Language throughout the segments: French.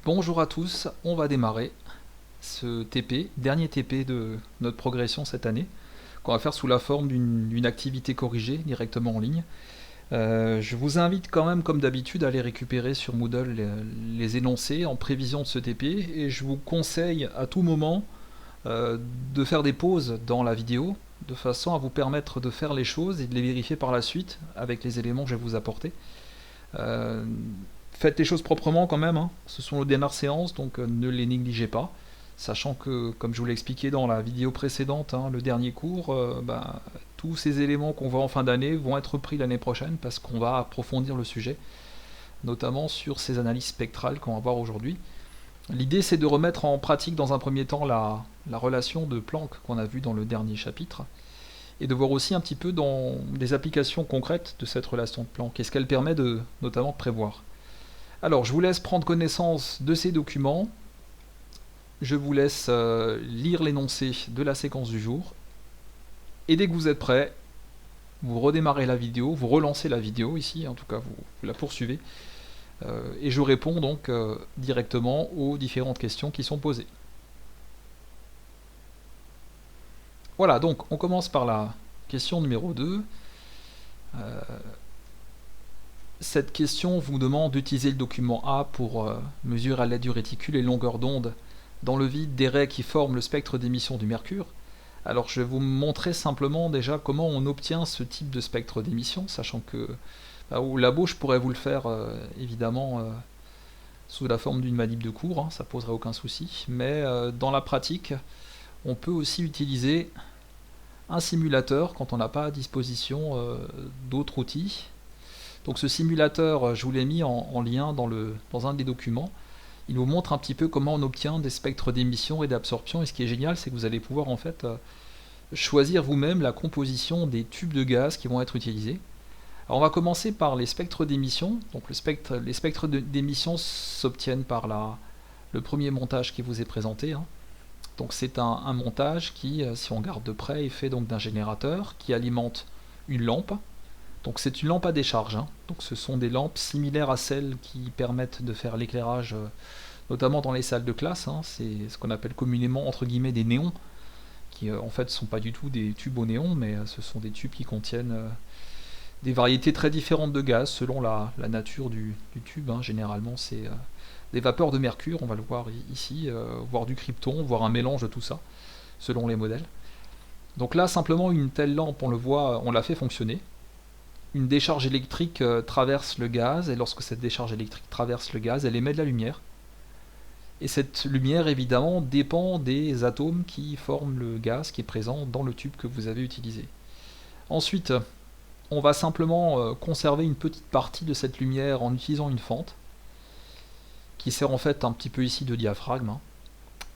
Bonjour à tous, on va démarrer ce TP, dernier TP de notre progression cette année, qu'on va faire sous la forme d'une activité corrigée directement en ligne. Je vous invite quand même, comme d'habitude, à aller récupérer sur Moodle les énoncés en prévision de ce TP, et je vous conseille à tout moment de faire des pauses dans la vidéo, de façon à vous permettre de faire les choses et de les vérifier par la suite avec les éléments que je vais vous apporter. Euh, Faites les choses proprement quand même, hein. Ce sont nos dernières séances, donc ne les négligez pas. Sachant que, comme je vous l'ai expliqué dans la vidéo précédente, hein, le dernier cours, tous ces éléments qu'on voit en fin d'année vont être pris l'année prochaine parce qu'on va approfondir le sujet, notamment sur ces analyses spectrales qu'on va voir aujourd'hui. L'idée, c'est de remettre en pratique dans un premier temps la relation de Planck qu'on a vue dans le dernier chapitre, et de voir aussi un petit peu dans des applications concrètes de cette relation de Planck et ce qu'elle permet de notamment de prévoir. Alors, je vous laisse prendre connaissance de ces documents. Je vous laisse lire l'énoncé de la séquence du jour. Et dès que vous êtes prêts, vous redémarrez la vidéo, vous relancez la vidéo ici, en tout cas vous la poursuivez. Et je réponds donc directement aux différentes questions qui sont posées. Voilà, donc on commence par la question numéro 2. Cette question vous demande d'utiliser le document A pour mesurer à l'aide du réticule les longueurs d'onde dans le vide des raies qui forment le spectre d'émission du mercure. Alors je vais vous montrer simplement déjà comment on obtient ce type de spectre d'émission, sachant que au labo je pourrais vous le faire évidemment sous la forme d'une manip de cours, hein, ça poserait aucun souci, mais dans la pratique on peut aussi utiliser un simulateur quand on n'a pas à disposition d'autres outils. Donc ce simulateur, je vous l'ai mis en lien dans un des documents. Il vous montre un petit peu comment on obtient des spectres d'émission et d'absorption. Et ce qui est génial, c'est que vous allez pouvoir en fait choisir vous-même la composition des tubes de gaz qui vont être utilisés. Alors on va commencer par les spectres d'émission. Donc les spectres d'émission s'obtiennent par le premier montage qui vous est présenté, hein. Donc c'est un montage qui, si on regarde de près, est fait donc d'un générateur qui alimente une lampe. Donc c'est une lampe à décharge, hein. Donc ce sont des lampes similaires à celles qui permettent de faire l'éclairage, notamment dans les salles de classe, hein. C'est ce qu'on appelle communément entre guillemets des néons, qui en fait ne sont pas du tout des tubes au néon, mais ce sont des tubes qui contiennent des variétés très différentes de gaz selon la nature du tube, hein. Généralement c'est des vapeurs de mercure, on va le voir ici, voire du krypton, voire un mélange de tout ça, selon les modèles. Donc là simplement une telle lampe, on le voit, on l'a fait fonctionner. Une décharge électrique traverse le gaz, et lorsque cette décharge électrique traverse le gaz, elle émet de la lumière. Et cette lumière, évidemment, dépend des atomes qui forment le gaz qui est présent dans le tube que vous avez utilisé. Ensuite, on va simplement conserver une petite partie de cette lumière en utilisant une fente, qui sert en fait un petit peu ici de diaphragme.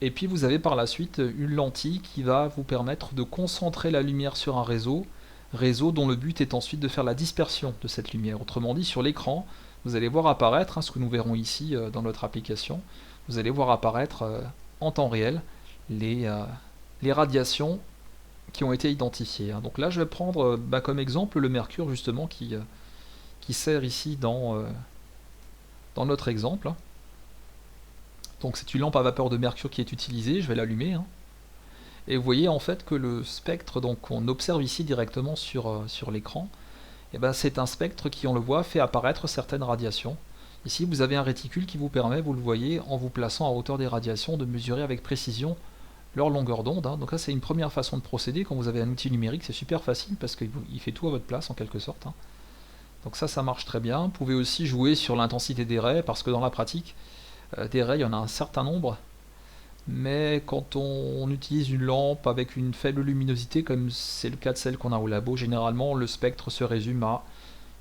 Et puis vous avez par la suite une lentille qui va vous permettre de concentrer la lumière sur un réseau dont le but est ensuite de faire la dispersion de cette lumière. Autrement dit, sur l'écran, vous allez voir apparaître, hein, ce que nous verrons ici dans notre application, vous allez voir apparaître en temps réel les radiations qui ont été identifiées, hein. Donc là, je vais prendre comme exemple le mercure, justement, qui sert ici dans notre exemple. Donc c'est une lampe à vapeur de mercure qui est utilisée, je vais l'allumer, hein. Et vous voyez en fait que le spectre qu'on observe ici directement sur l'écran, c'est un spectre qui, on le voit, fait apparaître certaines radiations. Ici vous avez un réticule qui vous permet, vous le voyez, en vous plaçant à hauteur des radiations, de mesurer avec précision leur longueur d'onde, hein. Donc là c'est une première façon de procéder. Quand vous avez un outil numérique, c'est super facile parce qu'il fait tout à votre place en quelque sorte, hein. Donc ça marche très bien. Vous pouvez aussi jouer sur l'intensité des raies, parce que dans la pratique, des raies, il y en a un certain nombre. Mais quand on utilise une lampe avec une faible luminosité, comme c'est le cas de celle qu'on a au labo, généralement le spectre se résume à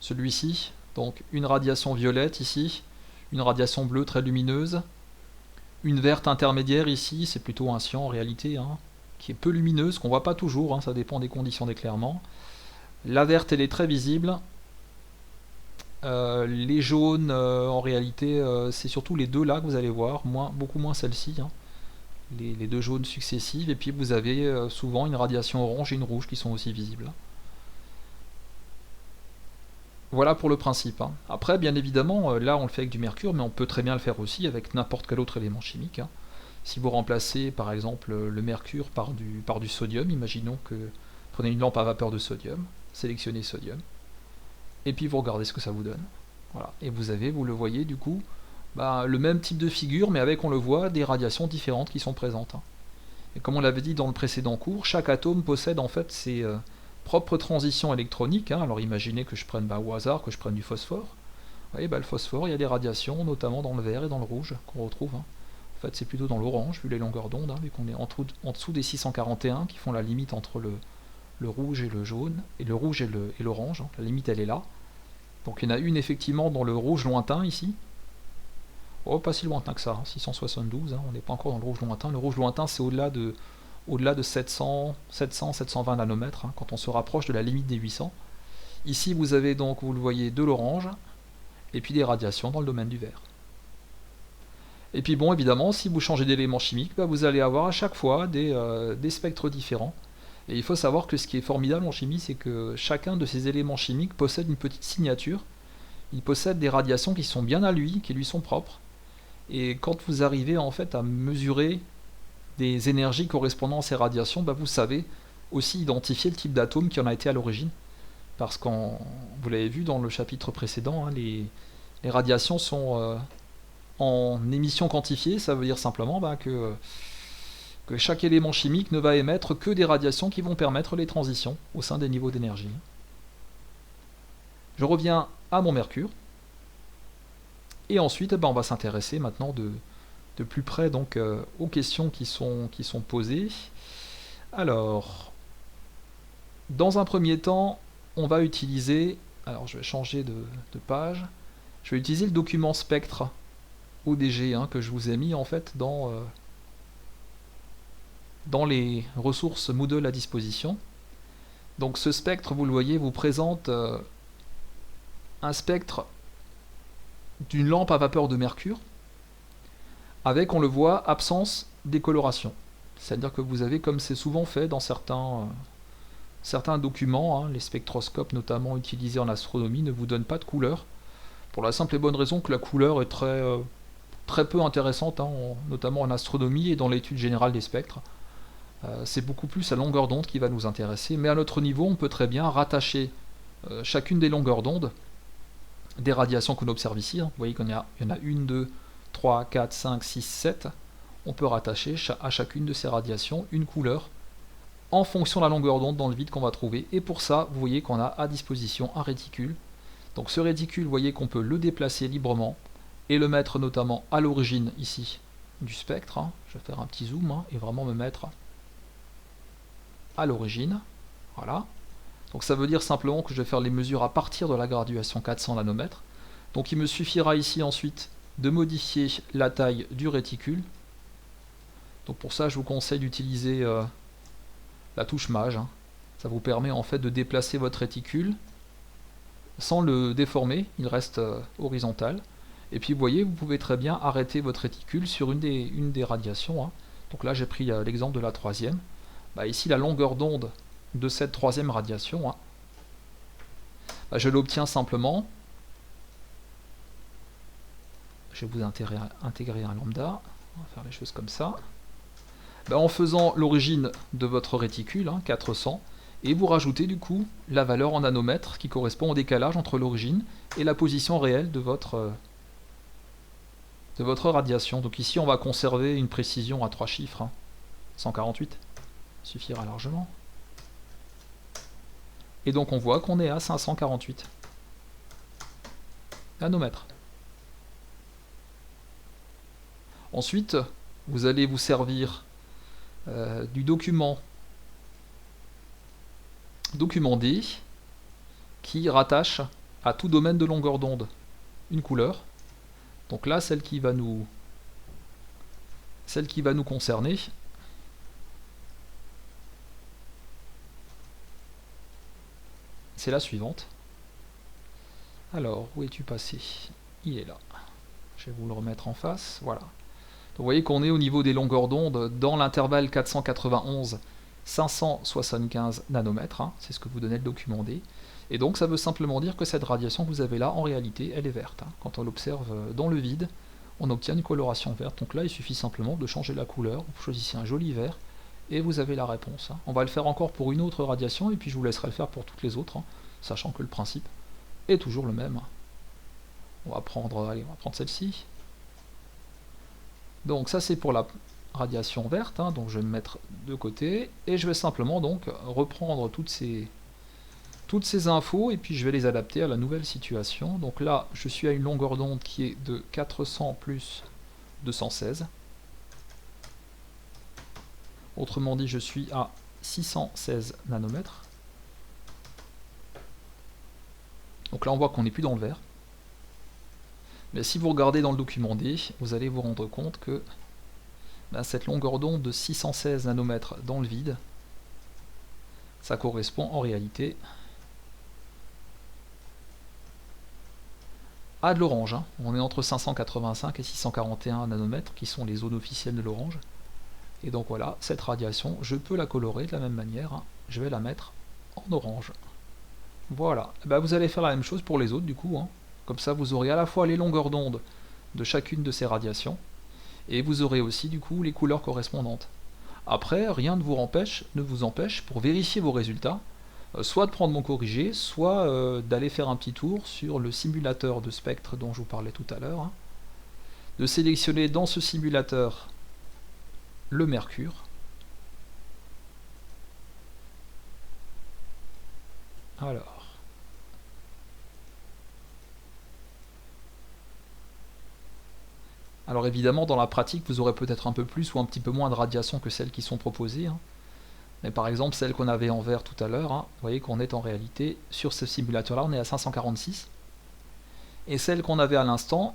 celui-ci. Donc une radiation violette ici, une radiation bleue très lumineuse, une verte intermédiaire ici, c'est plutôt un cyan en réalité, hein, qui est peu lumineuse, qu'on voit pas toujours, hein, ça dépend des conditions d'éclairement. La verte, elle est très visible. Les jaunes, en réalité, c'est surtout les deux là que vous allez voir, beaucoup moins celle-ci, hein. Les deux jaunes successives, et puis vous avez souvent une radiation orange et une rouge qui sont aussi visibles. Voilà pour le principe, hein. Après, bien évidemment, là on le fait avec du mercure, mais on peut très bien le faire aussi avec n'importe quel autre élément chimique, hein. Si vous remplacez par exemple le mercure par du sodium, imaginons que prenez une lampe à vapeur de sodium, sélectionnez sodium, et puis vous regardez ce que ça vous donne. Voilà. Et vous avez, vous le voyez du coup, le même type de figure, mais avec, on le voit, des radiations différentes qui sont présentes, hein. Et comme on l'avait dit dans le précédent cours, chaque atome possède en fait ses propres transitions électroniques, hein. Alors imaginez que je prenne au hasard, que je prenne du phosphore. Vous voyez, le phosphore, il y a des radiations, notamment dans le vert et dans le rouge, qu'on retrouve, hein. En fait, c'est plutôt dans l'orange, vu les longueurs d'onde, hein, vu qu'on est en dessous des 641, qui font la limite entre le rouge et le jaune, et le rouge et l'orange, hein. La limite, elle est là. Donc il y en a une effectivement dans le rouge lointain, ici. Oh, pas si lointain que ça, hein, 672, hein, on n'est pas encore dans le rouge lointain. Le rouge lointain, c'est au-delà de 700, 720 nanomètres, hein, quand on se rapproche de la limite des 800. Ici, vous avez donc, vous le voyez, de l'orange, et puis des radiations dans le domaine du vert. Et puis bon, évidemment, si vous changez d'élément chimique, vous allez avoir à chaque fois des spectres différents. Et il faut savoir que ce qui est formidable en chimie, c'est que chacun de ces éléments chimiques possède une petite signature. Il possède des radiations qui sont bien à lui, qui lui sont propres. Et quand vous arrivez en fait à mesurer des énergies correspondant à ces radiations, vous savez aussi identifier le type d'atome qui en a été à l'origine. Parce que vous l'avez vu dans le chapitre précédent, hein, les radiations sont en émission quantifiée. Ça veut dire simplement que chaque élément chimique ne va émettre que des radiations qui vont permettre les transitions au sein des niveaux d'énergie. Je reviens à mon mercure. Et ensuite, on va s'intéresser maintenant de plus près donc, aux questions qui sont posées. Alors, dans un premier temps, on va utiliser... Alors, je vais changer de page. Je vais utiliser le document spectre ODG, hein, que je vous ai mis en fait dans les ressources Moodle à disposition. Donc ce spectre, vous le voyez, vous présente un spectre d'une lampe à vapeur de mercure avec, on le voit, absence décoloration. C'est-à-dire que vous avez, comme c'est souvent fait dans certains documents, hein, les spectroscopes notamment utilisés en astronomie ne vous donnent pas de couleur, pour la simple et bonne raison que la couleur est très peu intéressante, hein, notamment en astronomie et dans l'étude générale des spectres. C'est beaucoup plus la longueur d'onde qui va nous intéresser, mais à notre niveau, on peut très bien rattacher chacune des longueurs d'onde des radiations qu'on observe ici. Hein. Vous voyez qu'il y en a 1, 2, 3, 4, 5, 6, 7. On peut rattacher à chacune de ces radiations une couleur en fonction de la longueur d'onde dans le vide qu'on va trouver. Et pour ça, vous voyez qu'on a à disposition un réticule. Donc ce réticule, vous voyez qu'on peut le déplacer librement et le mettre notamment à l'origine ici du spectre. Hein. Je vais faire un petit zoom, hein, et vraiment me mettre à l'origine. Voilà. Donc ça veut dire simplement que je vais faire les mesures à partir de la graduation 400 nanomètres. Donc il me suffira ici ensuite de modifier la taille du réticule. Donc pour ça, je vous conseille d'utiliser la touche Maj, hein. Ça vous permet en fait de déplacer votre réticule sans le déformer, il reste horizontal. Et puis vous voyez, vous pouvez très bien arrêter votre réticule sur une des radiations, hein. Donc là j'ai pris l'exemple de la troisième. Ici la longueur d'onde de cette troisième radiation, hein, je l'obtiens simplement. Je vais vous intégrer un lambda, on va faire les choses comme ça. En faisant l'origine de votre réticule, hein, 400, et vous rajoutez du coup la valeur en nanomètres qui correspond au décalage entre l'origine et la position réelle de votre radiation. Donc ici on va conserver une précision à 3 chiffres, hein, 148, suffira largement. Et donc on voit qu'on est à 548 nanomètres. Ensuite, vous allez vous servir du document D qui rattache à tout domaine de longueur d'onde une couleur. Donc là, celle qui va nous concerner, c'est la suivante. Alors, où es-tu passé? Il est là. Je vais vous le remettre en face. Voilà. Donc, vous voyez qu'on est au niveau des longueurs d'onde dans l'intervalle 491 575 nanomètres, hein, c'est ce que vous donnait le document D. Et donc ça veut simplement dire que cette radiation que vous avez là, en réalité, elle est verte. Hein. Quand on l'observe dans le vide, on obtient une coloration verte. Donc là, il suffit simplement de changer la couleur. Vous choisissez un joli vert et vous avez la réponse. Hein. On va le faire encore pour une autre radiation et puis je vous laisserai le faire pour toutes les autres, hein, sachant que le principe est toujours le même. On va prendre, allez, on va prendre celle-ci. Donc ça c'est pour la radiation verte, hein, donc je vais me mettre de côté et je vais simplement donc reprendre toutes ces infos et puis je vais les adapter à la nouvelle situation. Donc là je suis à une longueur d'onde qui est de 400 plus 216. Autrement dit je suis à 616 nanomètres. Donc là on voit qu'on n'est plus dans le vert. Mais si vous regardez dans le document D, vous allez vous rendre compte que cette longueur d'onde de 616 nanomètres dans le vide, ça correspond en réalité à de l'orange. Hein. On est entre 585 et 641 nanomètres qui sont les zones officielles de l'orange. Et donc voilà, cette radiation, je peux la colorer de la même manière. Hein. Je vais la mettre en orange. Voilà. Vous allez faire la même chose pour les autres du coup. Hein. Comme ça, vous aurez à la fois les longueurs d'onde de chacune de ces radiations et vous aurez aussi du coup les couleurs correspondantes. Après, rien ne vous empêche pour vérifier vos résultats, soit de prendre mon corrigé, soit d'aller faire un petit tour sur le simulateur de spectre dont je vous parlais tout à l'heure, hein, de sélectionner dans ce simulateur le mercure. Alors évidemment, dans la pratique, vous aurez peut-être un peu plus ou un petit peu moins de radiations que celles qui sont proposées. Hein. Mais par exemple, celle qu'on avait en vert tout à l'heure, hein, vous voyez qu'on est en réalité, sur ce simulateur-là, on est à 546. Et celle qu'on avait à l'instant,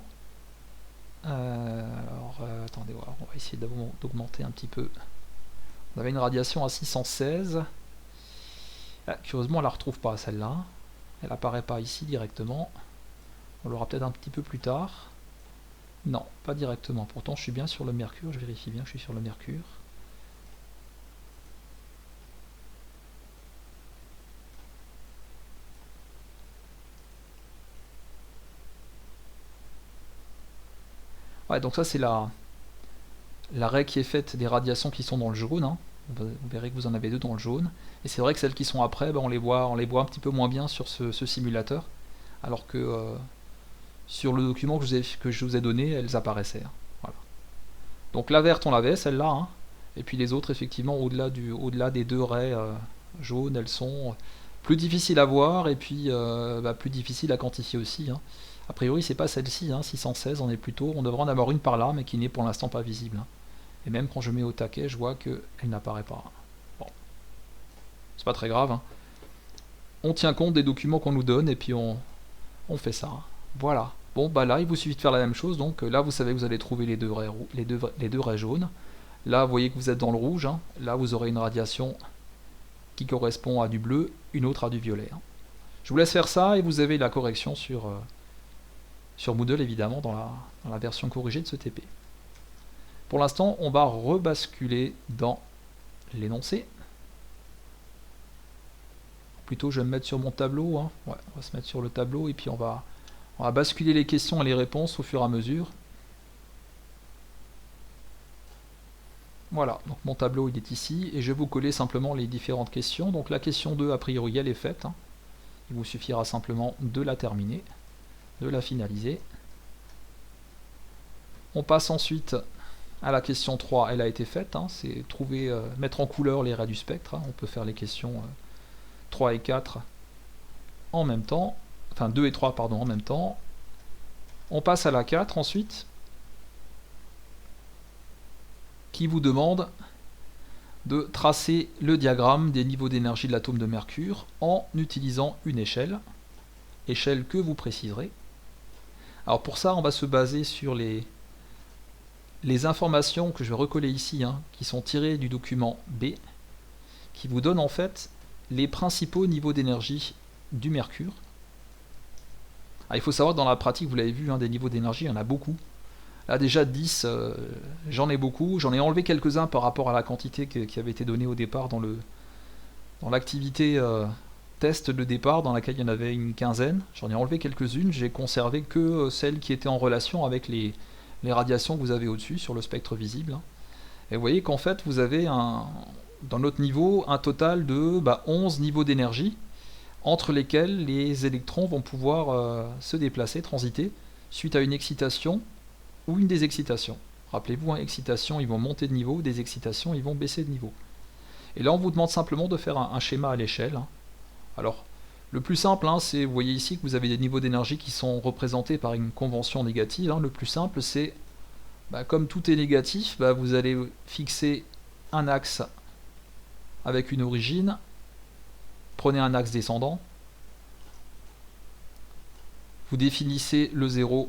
attendez, on va essayer d'augmenter un petit peu. On avait une radiation à 616. Ah, curieusement, on ne la retrouve pas, celle-là. Elle apparaît pas ici directement. On l'aura peut-être un petit peu plus tard. Non, pas directement. Pourtant, je suis bien sur le mercure. Je vérifie bien que je suis sur le mercure. Ouais, donc ça, c'est l'arrêt qui est faite des radiations qui sont dans le jaune. Hein. Vous verrez que vous en avez deux dans le jaune. Et c'est vrai que celles qui sont après, on les voit un petit peu moins bien sur ce simulateur. Alors que sur le document que je vous ai donné, elles apparaissaient. Hein. Voilà. Donc la verte, on l'avait, celle-là. Hein. Et puis les autres, effectivement, au-delà des deux raies jaunes, elles sont plus difficiles à voir et puis plus difficiles à quantifier aussi. Hein. A priori, c'est pas celle-ci, hein, 616, on devrait en avoir une par là, mais qui n'est pour l'instant pas visible. Hein. Et même quand je mets au taquet, je vois qu'elle n'apparaît pas. Bon, c'est pas très grave. Hein. On tient compte des documents qu'on nous donne et puis on fait ça. Hein. Voilà. Bon, là, il vous suffit de faire la même chose. Donc là, vous savez que vous allez trouver les deux raies jaunes. Là, vous voyez que vous êtes dans le rouge. Hein. Là, vous aurez une radiation qui correspond à du bleu, une autre à du violet. Hein. Je vous laisse faire ça et vous avez la correction sur Moodle, évidemment, dans la version corrigée de ce TP. Pour l'instant, on va rebasculer dans l'énoncé. Plutôt, je vais me mettre sur mon tableau. Hein. Ouais, on va se mettre sur le tableau et puis on va basculer les questions et les réponses au fur et à mesure. Voilà, donc mon tableau il est ici et je vais vous coller simplement les différentes questions. Donc la question 2, a priori, elle est faite. Hein. Il vous suffira simplement de la terminer, de la finaliser. On passe ensuite à la question 3, elle a été faite. Hein. C'est mettre en couleur les raies du spectre. Hein. On peut faire les questions 3 et 4 en même temps. Enfin 2 et 3 pardon en même temps. On passe à la 4 ensuite, qui vous demande de tracer le diagramme des niveaux d'énergie de l'atome de mercure en utilisant une échelle que vous préciserez. Alors pour ça, on va se baser sur les informations que je vais recoller ici, hein, qui sont tirées du document B, qui vous donne en fait les principaux niveaux d'énergie du mercure. Alors, il faut savoir que dans la pratique, vous l'avez vu, hein, des niveaux d'énergie, il y en a beaucoup. Là déjà 10, j'en ai beaucoup. J'en ai enlevé quelques-uns par rapport à la quantité qui avait été donnée au départ dans l'activité test de départ, dans laquelle il y en avait une quinzaine. J'en ai enlevé quelques-unes. J'ai conservé que celles qui étaient en relation avec les radiations que vous avez au-dessus sur le spectre visible. Et vous voyez qu'en fait vous avez dans notre niveau un total de 11 niveaux d'énergie entre lesquels les électrons vont pouvoir se déplacer, transiter, suite à une excitation ou une désexcitation. Rappelez-vous, excitation, ils vont monter de niveau, désexcitation, ils vont baisser de niveau. Et là, on vous demande simplement de faire un schéma à l'échelle. Alors, le plus simple, c'est, vous voyez ici que vous avez des niveaux d'énergie qui sont représentés par une convention négative. Le plus simple, c'est, comme tout est négatif, vous allez fixer un axe avec une origine. Prenez un axe descendant. Vous définissez le 0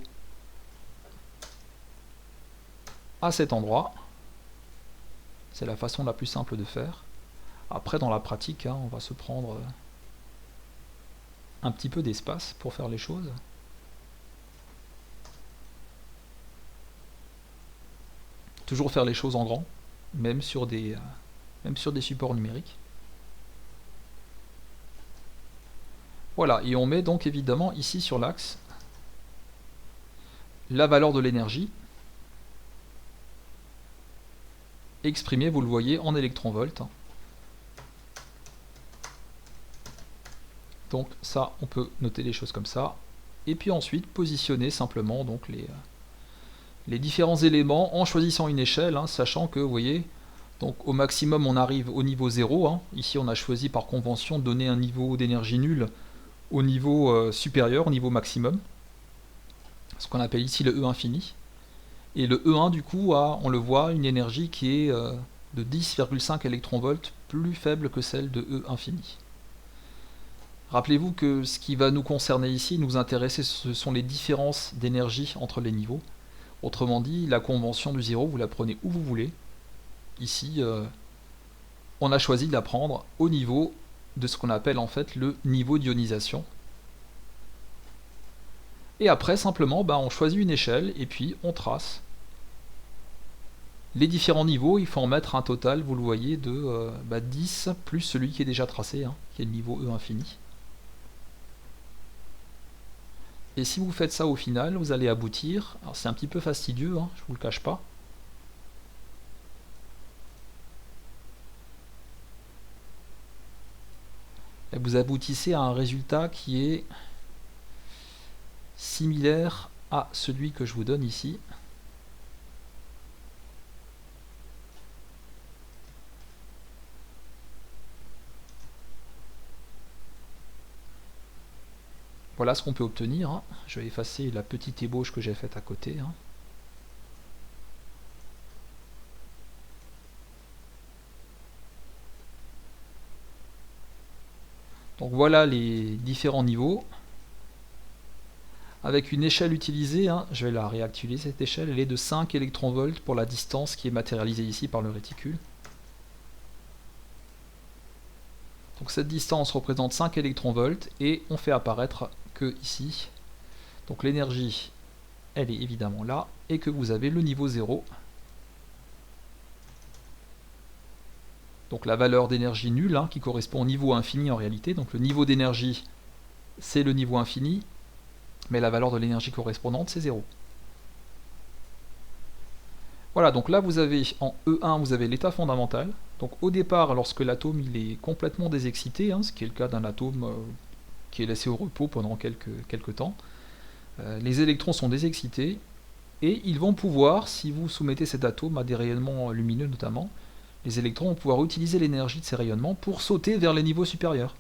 à cet endroit. C'est la façon la plus simple de faire. Après, dans la pratique, on va se prendre un petit peu d'espace pour faire les choses. Toujours faire les choses en grand, même sur des supports numériques. Voilà, et on met donc évidemment ici sur l'axe la valeur de l'énergie exprimée, vous le voyez, en électronvolts. Donc ça, on peut noter les choses comme ça. Et puis ensuite, positionner simplement donc les différents éléments en choisissant une échelle, sachant que, vous voyez, donc au maximum on arrive au niveau 0. Ici on a choisi par convention de donner un niveau d'énergie nul au niveau supérieur, au niveau maximum. Ce qu'on appelle ici le E infini. Et le E1 du coup a, on le voit, une énergie qui est de 10,5 électronvolts plus faible que celle de E infini. Rappelez-vous que ce qui va nous concerner ici, nous intéresser, ce sont les différences d'énergie entre les niveaux. Autrement dit, la convention du 0, vous la prenez où vous voulez. Ici, on a choisi de la prendre au niveau de ce qu'on appelle en fait le niveau d'ionisation. Et après, simplement, on choisit une échelle et puis on trace. Les différents niveaux, il faut en mettre un total, vous le voyez, de 10 plus celui qui est déjà tracé, qui est le niveau E infini. Et si vous faites ça au final, vous allez aboutir, alors c'est un petit peu fastidieux, je vous le cache pas. Et vous aboutissez à un résultat qui est similaire à celui que je vous donne ici. Voilà ce qu'on peut obtenir. Je vais effacer la petite ébauche que j'ai faite à côté. Donc voilà les différents niveaux. Avec une échelle utilisée, je vais la réactualiser cette échelle, elle est de 5 électronvolts pour la distance qui est matérialisée ici par le réticule. Donc cette distance représente 5 électronvolts et on fait apparaître que ici, donc l'énergie elle est évidemment là, et que vous avez le niveau 0. Donc la valeur d'énergie nulle, qui correspond au niveau infini en réalité, donc le niveau d'énergie c'est le niveau infini, mais la valeur de l'énergie correspondante c'est 0. Voilà, donc là vous avez en E1 vous avez l'état fondamental. Donc au départ, lorsque l'atome il est complètement désexcité, ce qui est le cas d'un atome qui est laissé au repos pendant quelques temps, les électrons sont désexcités et ils vont pouvoir, si vous soumettez cet atome à des rayonnements lumineux notamment, les électrons vont pouvoir utiliser l'énergie de ces rayonnements pour sauter vers les niveaux supérieurs.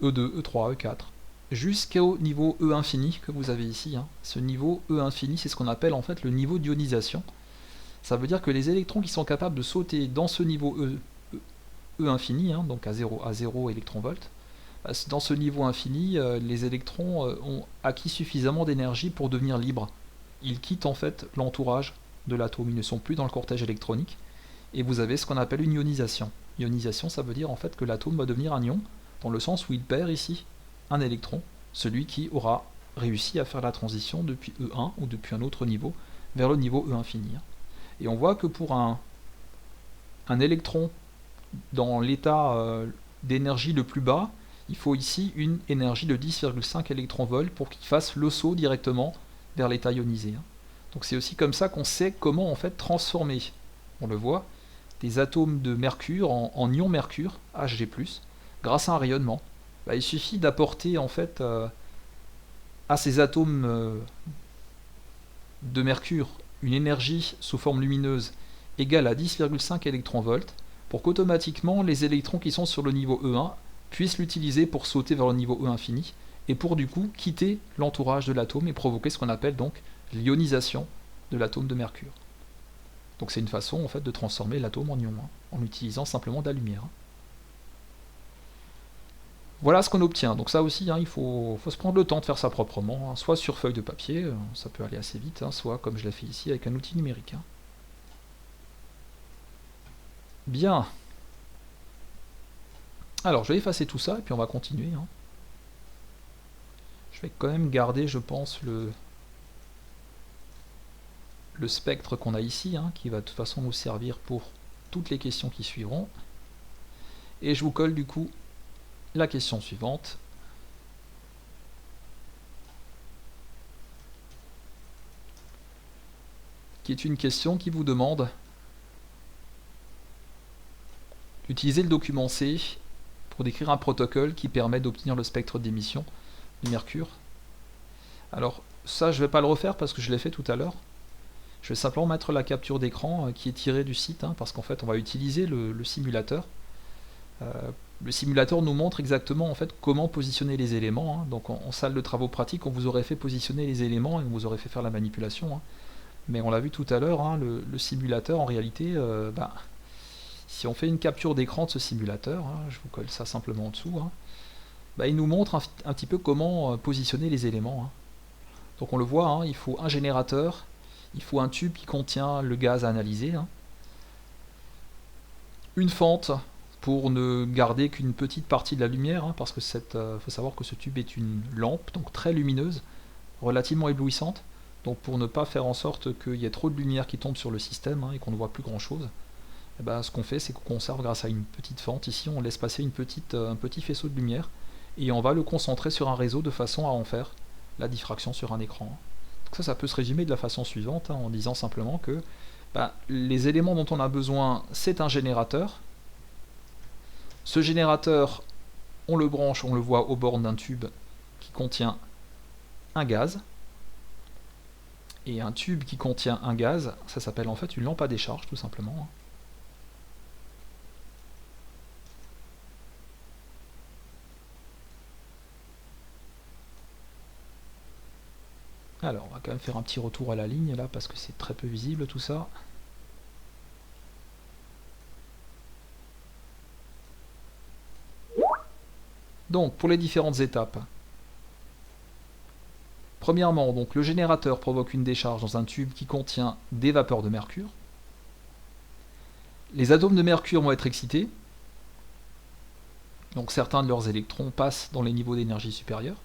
E2, E3, E4, jusqu'au niveau E infini que vous avez ici. Ce niveau E infini, c'est ce qu'on appelle en fait le niveau d'ionisation. Ça veut dire que les électrons qui sont capables de sauter dans ce niveau E infini, donc à 0 électronvolts, dans ce niveau infini, les électrons ont acquis suffisamment d'énergie pour devenir libres. Ils quittent en fait l'entourage de l'atome, ils ne sont plus dans le cortège électronique, et vous avez ce qu'on appelle une ionisation. Ionisation, ça veut dire en fait que l'atome va devenir un ion, dans le sens où il perd ici un électron, celui qui aura réussi à faire la transition depuis E1 ou depuis un autre niveau vers le niveau E infini. Et on voit que pour un électron dans l'état d'énergie le plus bas, il faut ici une énergie de 10,5 électronvolts pour qu'il fasse le saut directement vers l'état ionisé. Donc c'est aussi comme ça qu'on sait comment en fait transformer, on le voit, des atomes de mercure en ion mercure, Hg+, grâce à un rayonnement. Il suffit d'apporter en fait à ces atomes de mercure une énergie sous forme lumineuse égale à 10,5 électronvolts pour qu'automatiquement les électrons qui sont sur le niveau E1 puissent l'utiliser pour sauter vers le niveau E infini et pour du coup quitter l'entourage de l'atome et provoquer ce qu'on appelle donc l'ionisation de l'atome de mercure. Donc c'est une façon en fait de transformer l'atome en ion, en utilisant simplement de la lumière. Voilà ce qu'on obtient. Donc ça aussi, il faut se prendre le temps de faire ça proprement, soit sur feuille de papier, ça peut aller assez vite, soit comme je l'ai fait ici avec un outil numérique. Bien. Alors je vais effacer tout ça et puis on va continuer. Je vais quand même garder, je pense, le spectre qu'on a ici, qui va de toute façon nous servir pour toutes les questions qui suivront. Et je vous colle du coup la question suivante. Qui est une question qui vous demande d'utiliser le document C pour décrire un protocole qui permet d'obtenir le spectre d'émission du mercure. Alors ça je ne vais pas le refaire parce que je l'ai fait tout à l'heure. Je vais simplement mettre la capture d'écran qui est tirée du site, parce qu'en fait on va utiliser le simulateur. Le simulateur nous montre exactement en fait comment positionner les éléments. Donc en salle de travaux pratiques, on vous aurait fait positionner les éléments et on vous aurait fait faire la manipulation. Mais on l'a vu tout à l'heure, le simulateur en réalité, si on fait une capture d'écran de ce simulateur, je vous colle ça simplement en dessous, il nous montre un petit peu comment positionner les éléments. Donc on le voit, il faut un générateur, il faut un tube qui contient le gaz à analyser, une fente pour ne garder qu'une petite partie de la lumière, parce que faut savoir que ce tube est une lampe, donc très lumineuse, relativement éblouissante, donc pour ne pas faire en sorte qu'il y ait trop de lumière qui tombe sur le système et qu'on ne voit plus grand chose, ce qu'on fait c'est qu'on conserve grâce à une petite fente. Ici on laisse passer un petit faisceau de lumière et on va le concentrer sur un réseau de façon à en faire la diffraction sur un écran. Donc ça peut se résumer de la façon suivante, en disant simplement que les éléments dont on a besoin, c'est un générateur. Ce générateur, on le branche, on le voit au bord d'un tube qui contient un gaz. Et un tube qui contient un gaz, ça s'appelle en fait une lampe à décharge, tout simplement. Alors, on va quand même faire un petit retour à la ligne là, parce que c'est très peu visible tout ça. Donc, pour les différentes étapes. Premièrement, donc, le générateur provoque une décharge dans un tube qui contient des vapeurs de mercure. Les atomes de mercure vont être excités. Donc certains de leurs électrons passent dans les niveaux d'énergie supérieurs.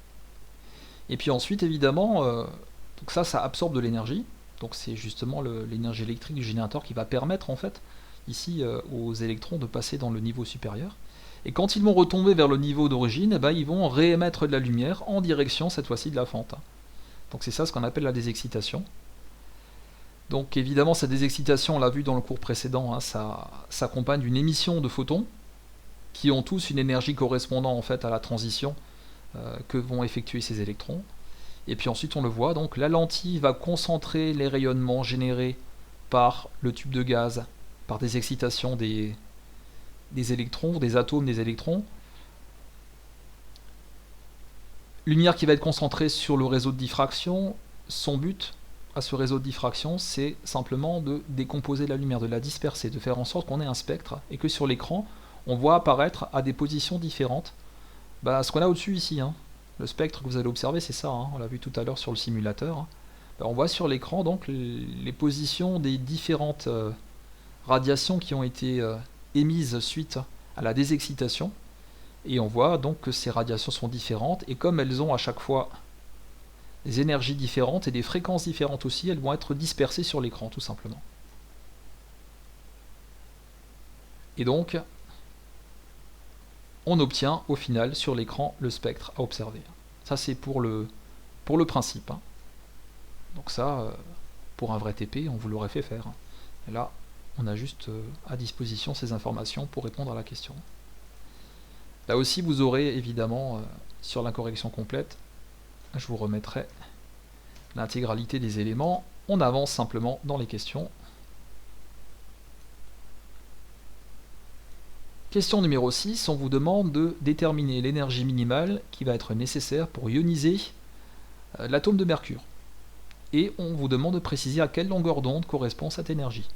Et puis ensuite, évidemment, donc ça absorbe de l'énergie. Donc c'est justement l'énergie électrique du générateur qui va permettre en fait ici aux électrons de passer dans le niveau supérieur. Et quand ils vont retomber vers le niveau d'origine, ils vont réémettre de la lumière en direction cette fois-ci de la fente. Donc c'est ça ce qu'on appelle la désexcitation. Donc évidemment cette désexcitation, on l'a vu dans le cours précédent, ça s'accompagne d'une émission de photons qui ont tous une énergie correspondant en fait à la transition que vont effectuer ces électrons. Et puis ensuite on le voit, donc la lentille va concentrer les rayonnements générés par le tube de gaz, par des excitations des électrons, des atomes des électrons. Lumière qui va être concentrée sur le réseau de diffraction. Son but à ce réseau de diffraction, c'est simplement de décomposer la lumière, de la disperser, de faire en sorte qu'on ait un spectre et que sur l'écran, on voit apparaître à des positions différentes ce qu'on a au-dessus ici. Le spectre que vous allez observer, c'est ça, on l'a vu tout à l'heure sur le simulateur. On voit sur l'écran donc les positions des différentes radiations qui ont été émises suite à la désexcitation. Et on voit donc que ces radiations sont différentes, et comme elles ont à chaque fois des énergies différentes et des fréquences différentes aussi, elles vont être dispersées sur l'écran tout simplement. Et donc, on obtient au final sur l'écran le spectre à observer. Ça c'est pour le principe. Hein. Donc ça, pour un vrai TP, on vous l'aurait fait faire. Hein. Et là, on a juste à disposition ces informations pour répondre à la question. Là aussi, vous aurez évidemment, sur la correction complète, je vous remettrai l'intégralité des éléments. On avance simplement dans les questions. Question numéro 6, on vous demande de déterminer l'énergie minimale qui va être nécessaire pour ioniser l'atome de mercure. Et on vous demande de préciser à quelle longueur d'onde correspond cette énergie.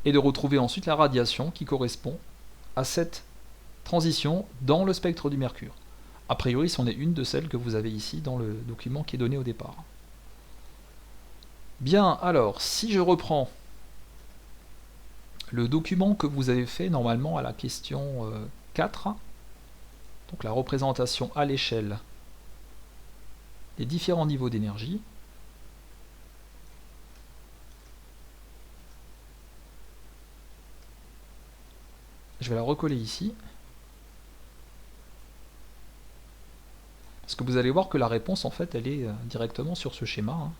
Et de retrouver ensuite la radiation qui correspond à cette transition dans le spectre du mercure. A priori, c'en est une de celles que vous avez ici dans le document qui est donné au départ. Bien, alors, si je reprends le document que vous avez fait normalement à la question 4, donc la représentation à l'échelle des différents niveaux d'énergie, je vais la recoller ici. Parce que vous allez voir que la réponse, en fait, elle est directement sur ce schéma. Hein.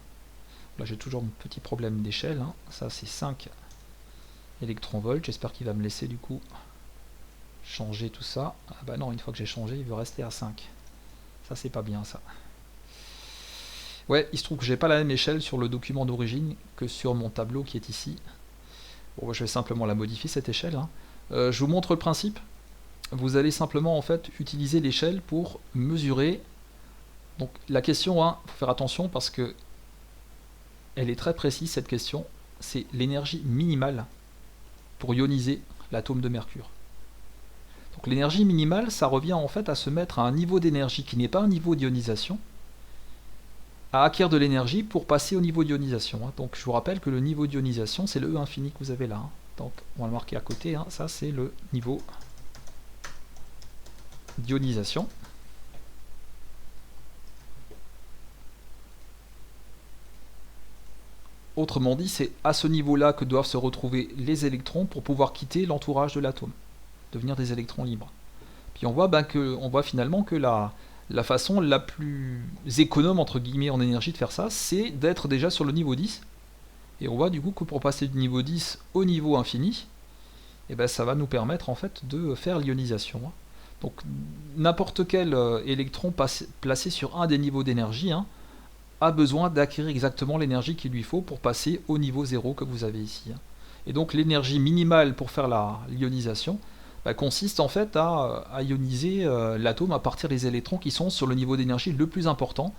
Là, j'ai toujours un petit problème d'échelle. Hein. Ça, c'est 5 électronvolts. J'espère qu'il va me laisser, du coup, changer tout ça. Ah bah non, une fois que j'ai changé, il veut rester à 5. Ça, c'est pas bien, ça. Ouais, il se trouve que j'ai pas la même échelle sur le document d'origine que sur mon tableau qui est ici. Bon, je vais simplement la modifier, cette échelle. Hein. Je vous montre le principe. Vous allez simplement, en fait, utiliser l'échelle pour mesurer. Donc la question 1, il faut faire attention parce que elle est très précise cette question, c'est l'énergie minimale pour ioniser l'atome de mercure. Donc l'énergie minimale, ça revient en fait à se mettre à un niveau d'énergie qui n'est pas un niveau d'ionisation, à acquérir de l'énergie pour passer au niveau d'ionisation. Donc je vous rappelle que le niveau d'ionisation, c'est le E infini que vous avez là. Donc on va le marquer à côté, ça c'est le niveau d'ionisation. Autrement dit, c'est à ce niveau-là que doivent se retrouver les électrons pour pouvoir quitter l'entourage de l'atome, devenir des électrons libres. Puis on voit finalement que la façon la plus économe entre guillemets en énergie de faire ça, c'est d'être déjà sur le niveau 10. Et on voit du coup que pour passer du niveau 10 au niveau infini, et ben ça va nous permettre en fait de faire l'ionisation. Donc n'importe quel électron placé sur un des niveaux d'énergie, a besoin d'acquérir exactement l'énergie qu'il lui faut pour passer au niveau 0 que vous avez ici. Et donc l'énergie minimale pour faire l'ionisation consiste en fait à ioniser l'atome à partir des électrons qui sont sur le niveau d'énergie le plus important,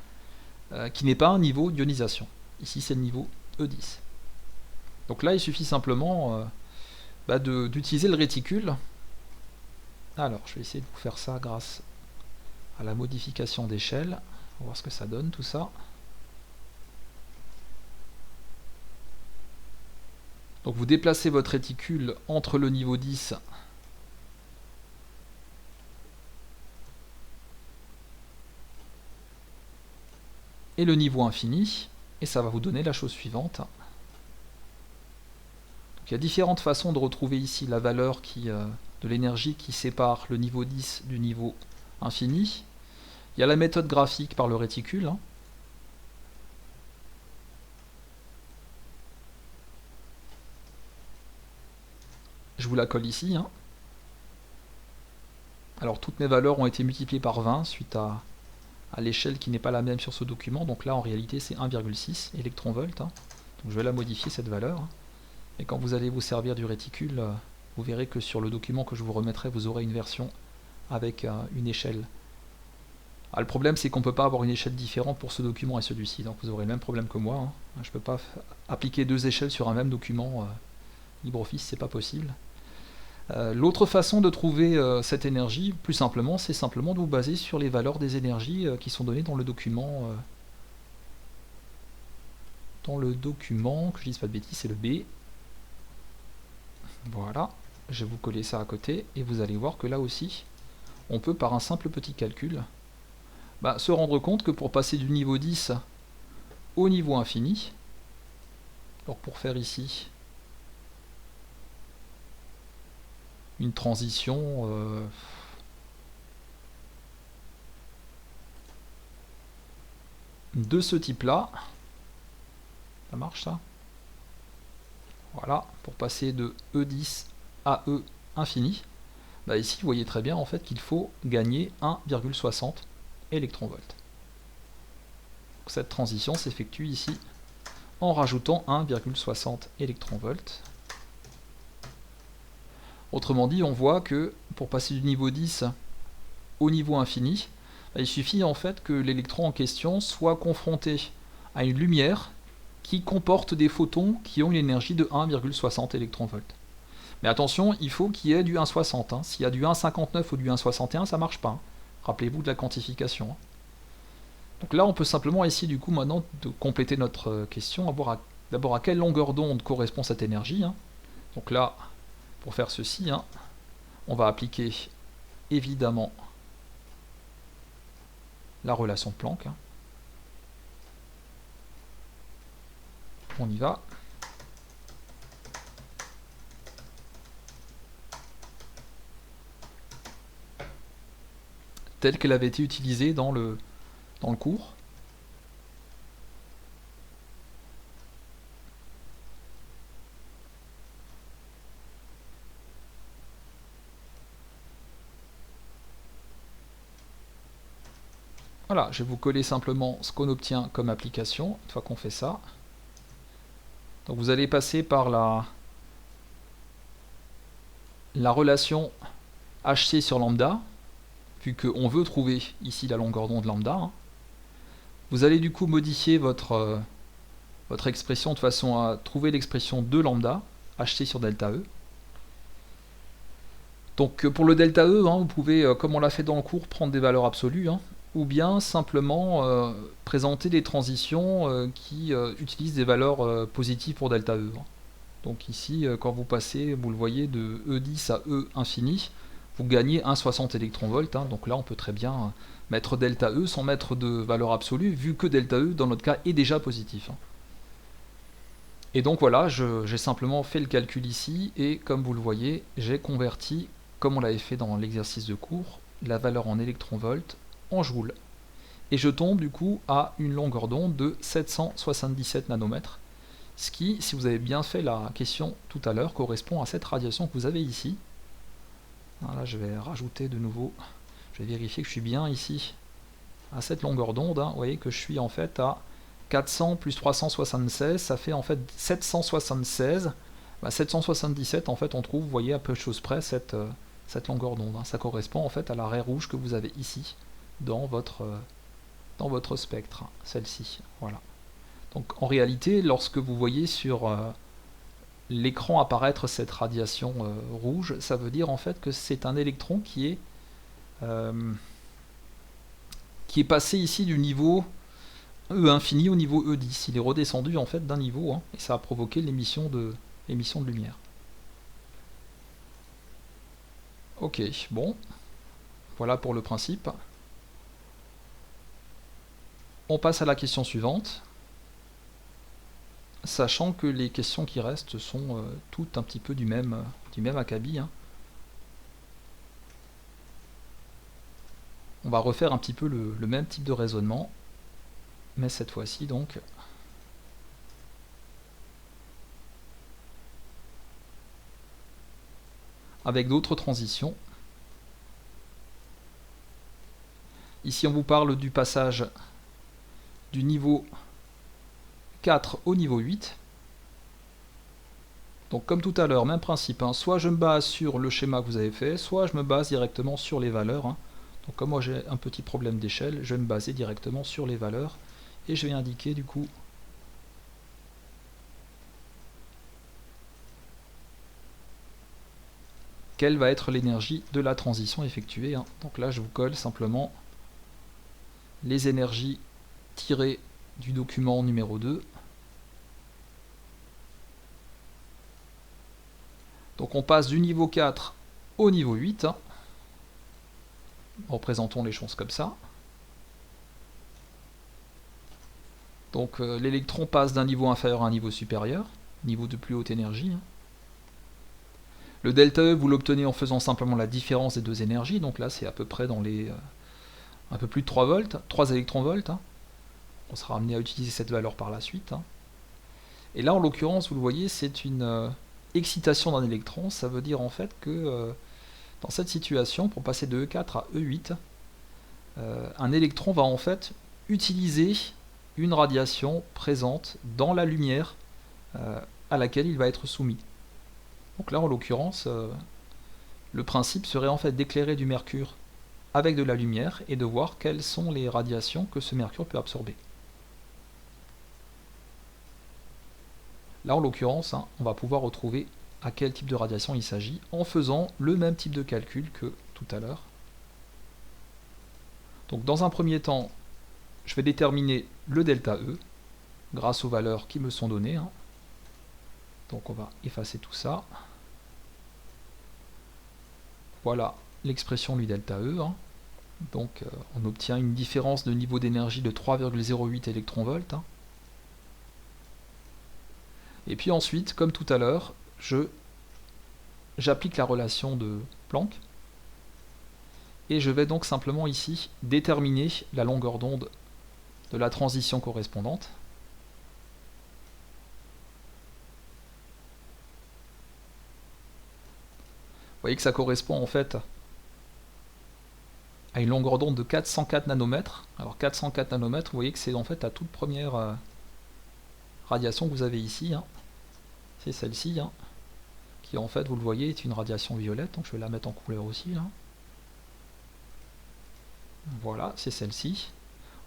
qui n'est pas un niveau d'ionisation. Ici c'est le niveau E10. Donc là il suffit simplement d'utiliser le réticule. Alors je vais essayer de vous faire ça grâce à la modification d'échelle. On va voir ce que ça donne tout ça. Donc vous déplacez votre réticule entre le niveau 10 et le niveau infini, et ça va vous donner la chose suivante. Donc il y a différentes façons de retrouver ici la valeur de l'énergie qui sépare le niveau 10 du niveau infini. Il y a la méthode graphique par le réticule. Je vous la colle ici. Alors toutes mes valeurs ont été multipliées par 20 suite à l'échelle qui n'est pas la même sur ce document. Donc là en réalité c'est 1,6 électronvolts. Donc je vais la modifier cette valeur. Et quand vous allez vous servir du réticule, vous verrez que sur le document que je vous remettrai, vous aurez une version avec une échelle. Le problème c'est qu'on ne peut pas avoir une échelle différente pour ce document et celui-ci. Donc vous aurez le même problème que moi. Je ne peux pas appliquer deux échelles sur un même document. LibreOffice, c'est pas possible. L'autre façon de trouver cette énergie, plus simplement, c'est simplement de vous baser sur les valeurs des énergies qui sont données dans le document. Que je dise pas de bêtises, c'est le B. Voilà, je vais vous coller ça à côté et vous allez voir que là aussi, on peut par un simple petit calcul se rendre compte que pour passer du niveau 10 au niveau infini, donc pour faire ici une transition de ce type-là, ça marche ça? Voilà, pour passer de E10 à E infini, ici vous voyez très bien en fait qu'il faut gagner 1,60 électronvolts. Cette transition s'effectue ici en rajoutant 1,60 électronvolts. Autrement dit, on voit que pour passer du niveau 10 au niveau infini, il suffit en fait que l'électron en question soit confronté à une lumière qui comporte des photons qui ont une énergie de 1,60 électronvolts. Mais attention, il faut qu'il y ait du 1,60. S'il y a du 1,59 ou du 1,61, ça ne marche pas. Rappelez-vous de la quantification. Donc là, on peut simplement essayer du coup maintenant de compléter notre question, voir d'abord à quelle longueur d'onde correspond cette énergie. Donc là, pour faire ceci, on va appliquer évidemment la relation de Planck. On y va. Telle qu'elle avait été utilisée dans le cours. Voilà, je vais vous coller simplement ce qu'on obtient comme application, une fois qu'on fait ça. Donc vous allez passer par la relation HC sur lambda, vu qu'on veut trouver ici la longueur d'onde lambda. Vous allez du coup modifier votre expression de façon à trouver l'expression de lambda, HC sur delta E. Donc pour le delta E, vous pouvez, comme on l'a fait dans le cours, prendre des valeurs absolues, ou bien simplement présenter des transitions qui utilisent des valeurs positives pour delta E. Donc ici, quand vous passez, vous le voyez, de E10 à E infini, vous gagnez 1,60 électronvolts. Donc là, on peut très bien mettre delta E sans mettre de valeur absolue, vu que delta E, dans notre cas, est déjà positif. Et donc voilà, j'ai simplement fait le calcul ici, et comme vous le voyez, j'ai converti, comme on l'avait fait dans l'exercice de cours, la valeur en électronvolts en joules. Et je tombe du coup à une longueur d'onde de 777 nanomètres, ce qui, si vous avez bien fait la question tout à l'heure, correspond à cette radiation que vous avez ici. Là, je vais rajouter de nouveau, je vais vérifier que je suis bien ici à cette longueur d'onde. Vous voyez que je suis en fait à 400 plus 376, ça fait en fait 776. 777 en fait on trouve, vous voyez, à peu de choses près cette longueur d'onde. Ça correspond en fait à la raie rouge que vous avez ici dans votre spectre, celle-ci. Voilà. Donc en réalité, lorsque vous voyez sur l'écran apparaître cette radiation rouge, ça veut dire en fait que c'est un électron qui est passé ici du niveau E infini au niveau E10. Il est redescendu en fait d'un niveau, et ça a provoqué l'émission de lumière. Ok, bon, voilà pour le principe. On passe à la question suivante, sachant que les questions qui restent sont toutes un petit peu du même acabit. On va refaire un petit peu le même type de raisonnement, mais cette fois-ci donc avec d'autres transitions. Ici on vous parle du passage du niveau 4 au niveau 8. Donc comme tout à l'heure, même principe, soit je me base sur le schéma que vous avez fait, soit je me base directement sur les valeurs. Donc comme moi j'ai un petit problème d'échelle, je vais me baser directement sur les valeurs, et je vais indiquer du coup quelle va être l'énergie de la transition effectuée. Donc là je vous colle simplement les énergies tirées du document numéro 2. Donc on passe du niveau 4 au niveau 8. Représentons les choses comme ça. Donc l'électron passe d'un niveau inférieur à un niveau supérieur, niveau de plus haute énergie. Le delta E, vous l'obtenez en faisant simplement la différence des deux énergies, donc là c'est à peu près dans les un peu plus de 3 volts, 3 électronvolts. On sera amené à utiliser cette valeur par la suite. Et là en l'occurrence, vous le voyez, c'est une excitation d'un électron. Ça veut dire en fait que dans cette situation, pour passer de E4 à E8, un électron va en fait utiliser une radiation présente dans la lumière à laquelle il va être soumis. Donc là en l'occurrence, le principe serait en fait d'éclairer du mercure avec de la lumière et de voir quelles sont les radiations que ce mercure peut absorber. Là en l'occurrence, on va pouvoir retrouver à quel type de radiation il s'agit en faisant le même type de calcul que tout à l'heure. Donc dans un premier temps, je vais déterminer le delta E grâce aux valeurs qui me sont données. Donc on va effacer tout ça. Voilà l'expression du delta E. Donc on obtient une différence de niveau d'énergie de 3,08 électronvolts. Et puis ensuite, comme tout à l'heure, j'applique la relation de Planck. Et je vais donc simplement ici déterminer la longueur d'onde de la transition correspondante. Vous voyez que ça correspond en fait à une longueur d'onde de 404 nanomètres. Alors 404 nanomètres, vous voyez que c'est en fait la toute première radiation que vous avez ici. C'est celle-ci, qui en fait, vous le voyez, est une radiation violette. Donc je vais la mettre en couleur aussi. Là. Voilà, c'est celle-ci.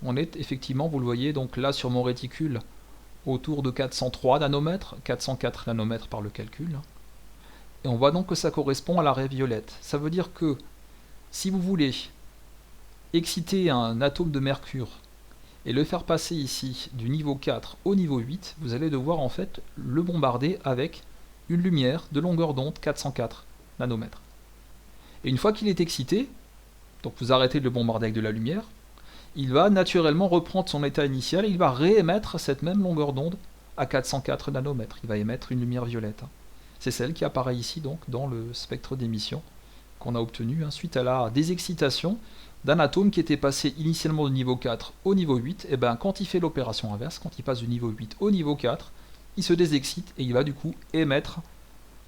On est effectivement, vous le voyez, donc là sur mon réticule, autour de 403 nanomètres, 404 nanomètres par le calcul. Et on voit donc que ça correspond à la raie violette. Ça veut dire que si vous voulez exciter un atome de mercure et le faire passer ici du niveau 4 au niveau 8, vous allez devoir en fait le bombarder avec une lumière de longueur d'onde 404 nanomètres. Et une fois qu'il est excité, donc vous arrêtez de le bombarder avec de la lumière, il va naturellement reprendre son état initial et il va réémettre cette même longueur d'onde à 404 nanomètres. Il va émettre une lumière violette. C'est celle qui apparaît ici donc dans le spectre d'émission qu'on a obtenu suite à la désexcitation d'un atome qui était passé initialement du niveau 4 au niveau 8. Et bien quand il fait l'opération inverse, quand il passe du niveau 8 au niveau 4, il se désexcite et il va du coup émettre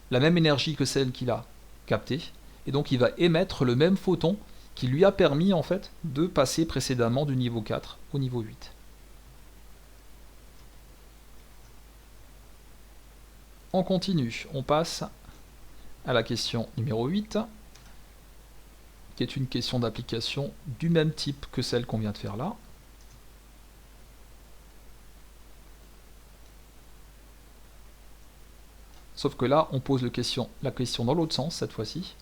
la même énergie que celle qu'il a captée. Et donc il va émettre le même photon qui lui a permis en fait de passer précédemment du niveau 4 au niveau 8. On continue, on passe à la question numéro 8, qui est une question d'application du même type que celle qu'on vient de faire là. Sauf que là, on pose la question dans l'autre sens cette fois-ci.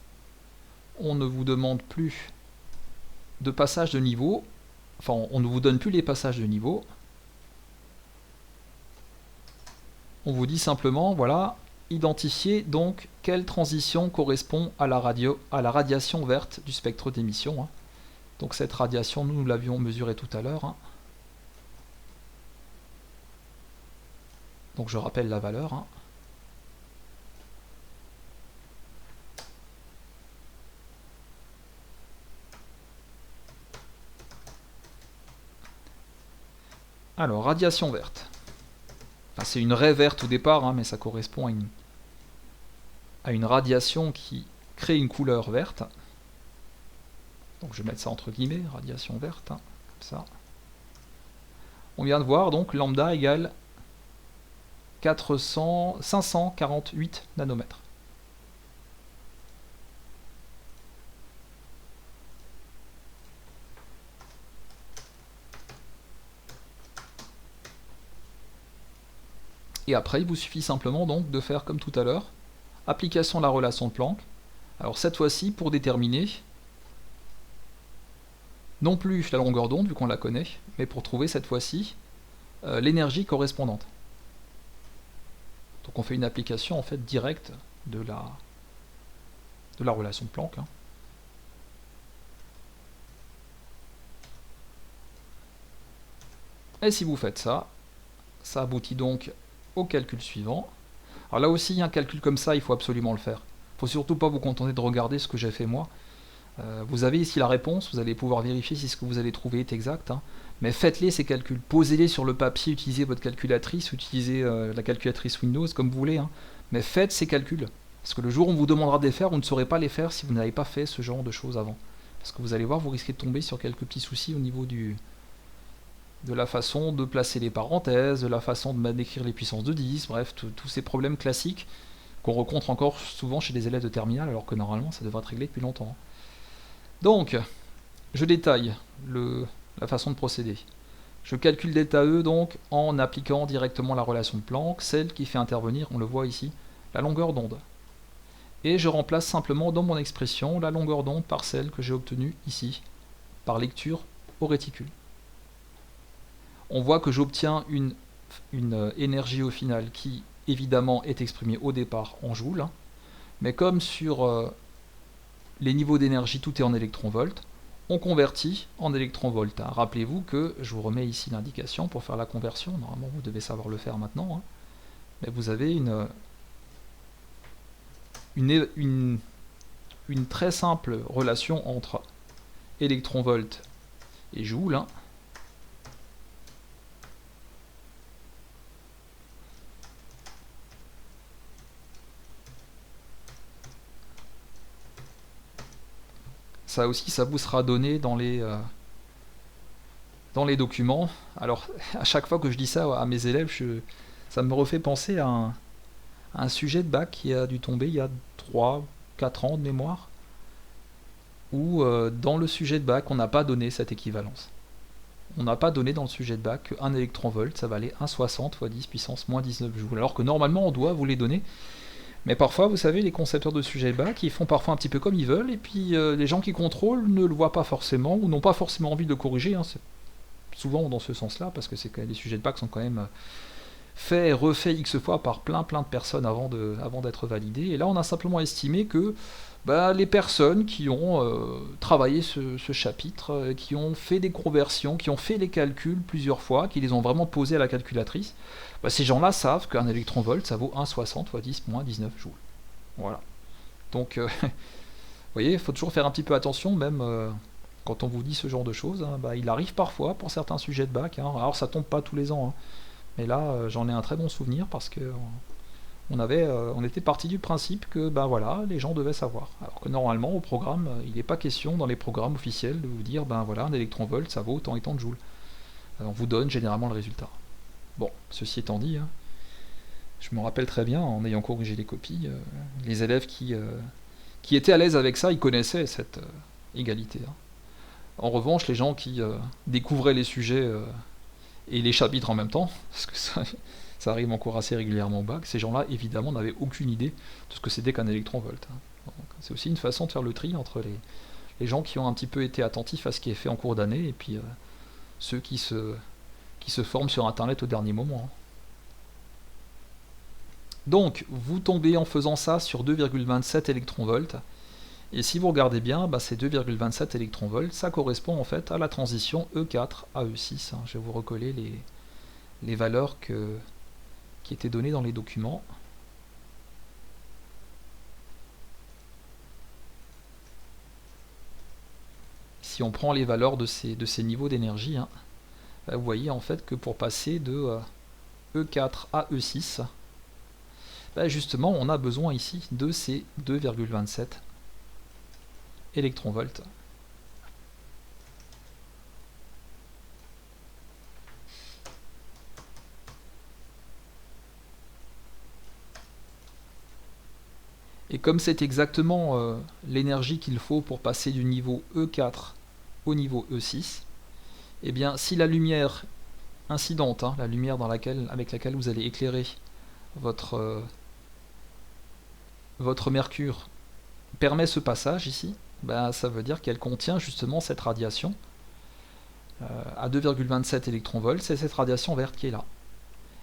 On ne vous demande plus de passage de niveau, enfin on ne vous donne plus les passages de niveau. On vous dit simplement, voilà, identifier donc quelle transition correspond à la radiation verte du spectre d'émission. Donc cette radiation, nous l'avions mesurée tout à l'heure. Donc je rappelle la valeur. Alors, radiation verte. Enfin, c'est une raie verte au départ, mais ça correspond à une radiation qui crée une couleur verte. Donc je vais mettre ça entre guillemets, radiation verte, comme ça. On vient de voir donc lambda égale 548 nanomètres. Et après, il vous suffit simplement donc de faire comme tout à l'heure, application de la relation de Planck. Alors cette fois-ci, pour déterminer non plus la longueur d'onde, vu qu'on la connaît, mais pour trouver cette fois-ci l'énergie correspondante. Donc on fait une application en fait directe de la relation de Planck. Et si vous faites ça, Ça aboutit donc au calcul suivant. Alors là aussi, un calcul comme ça, il faut absolument le faire. Il ne faut surtout pas vous contenter de regarder ce que j'ai fait moi. Vous avez ici la réponse, vous allez pouvoir vérifier si ce que vous allez trouver est exact. Hein. Mais faites-les ces calculs, posez-les sur le papier, utilisez votre calculatrice, utilisez la calculatrice Windows comme vous voulez. Hein. Mais faites ces calculs. Parce que le jour où on vous demandera de les faire, vous ne saurez pas les faire si vous n'avez pas fait ce genre de choses avant. Parce que vous allez voir, vous risquez de tomber sur quelques petits soucis au niveau de la façon de placer les parenthèses, de la façon de d'écrire les puissances de 10, bref, tous ces problèmes classiques qu'on rencontre encore souvent chez des élèves de terminale, alors que normalement ça devrait être réglé depuis longtemps. Donc, je détaille la façon de procéder. Je calcule delta E donc en appliquant directement la relation de Planck, celle qui fait intervenir, on le voit ici, la longueur d'onde. Et je remplace simplement dans mon expression la longueur d'onde par celle que j'ai obtenue ici, par lecture au réticule. On voit que j'obtiens une énergie au final qui évidemment est exprimée au départ en joules, hein, mais comme sur les niveaux d'énergie tout est en électronvolts, on convertit en électronvolts. Hein. Rappelez-vous que je vous remets ici l'indication pour faire la conversion, normalement vous devez savoir le faire maintenant, hein, mais vous avez une très simple relation entre électronvolts et joules. Hein. Ça aussi, ça vous sera donné dans les documents. Alors, à chaque fois que je dis ça à mes élèves, ça me refait penser à un sujet de bac qui a dû tomber il y a 3-4 ans de mémoire, où dans le sujet de bac, on n'a pas donné cette équivalence. On n'a pas donné dans le sujet de bac qu'un électronvolt, ça valait 1,60 fois 10 puissance moins 19 joules, alors que normalement on doit vous les donner. Mais parfois, vous savez, les concepteurs de sujets de bac, ils font parfois un petit peu comme ils veulent, et puis les gens qui contrôlent ne le voient pas forcément, ou n'ont pas forcément envie de le corriger. Hein. C'est souvent dans ce sens-là, parce que les sujets de bac sont quand même faits et refaits X fois par plein de personnes avant d'être validés. Et là, on a simplement estimé que les personnes qui ont travaillé ce chapitre, qui ont fait des conversions, qui ont fait les calculs plusieurs fois, qui les ont vraiment posés à la calculatrice, ces gens-là savent qu'un électronvolt, ça vaut 1,60 fois 10 moins 19 joules. Voilà. Donc, vous voyez, il faut toujours faire un petit peu attention, même quand on vous dit ce genre de choses. Hein, il arrive parfois pour certains sujets de bac. Hein, alors, ça tombe pas tous les ans. Hein, mais là, j'en ai un très bon souvenir parce que on était parti du principe que voilà, les gens devaient savoir. Alors que normalement, au programme, il n'est pas question dans les programmes officiels de vous dire voilà, un électronvolt, ça vaut tant et tant de joules. On vous donne généralement le résultat. Bon, ceci étant dit, hein, je me rappelle très bien, en ayant corrigé les copies, les élèves qui étaient à l'aise avec ça, ils connaissaient cette égalité. Hein. En revanche, les gens qui découvraient les sujets et les chapitres en même temps, parce que ça arrive encore assez régulièrement au bac, ces gens-là, évidemment, n'avaient aucune idée de ce que c'était qu'un électronvolt. Hein. C'est aussi une façon de faire le tri entre les gens qui ont un petit peu été attentifs à ce qui est fait en cours d'année, et puis ceux qui se forment sur internet au dernier moment. Donc, vous tombez en faisant ça sur 2,27 électronvolts, et si vous regardez bien, ces 2,27 électronvolts, ça correspond en fait à la transition E4 à E6. Hein. Je vais vous recoller les valeurs qui étaient données dans les documents. Si on prend les valeurs de ces niveaux d'énergie, hein, vous voyez en fait que pour passer de E4 à E6, justement on a besoin ici de ces 2,27 électronvolts. Et comme c'est exactement l'énergie qu'il faut pour passer du niveau E4 au niveau E6, eh bien si la lumière incidente, hein, la lumière avec laquelle vous allez éclairer votre mercure permet ce passage ici, ça veut dire qu'elle contient justement cette radiation à 2,27 électronvolts, c'est cette radiation verte qui est là.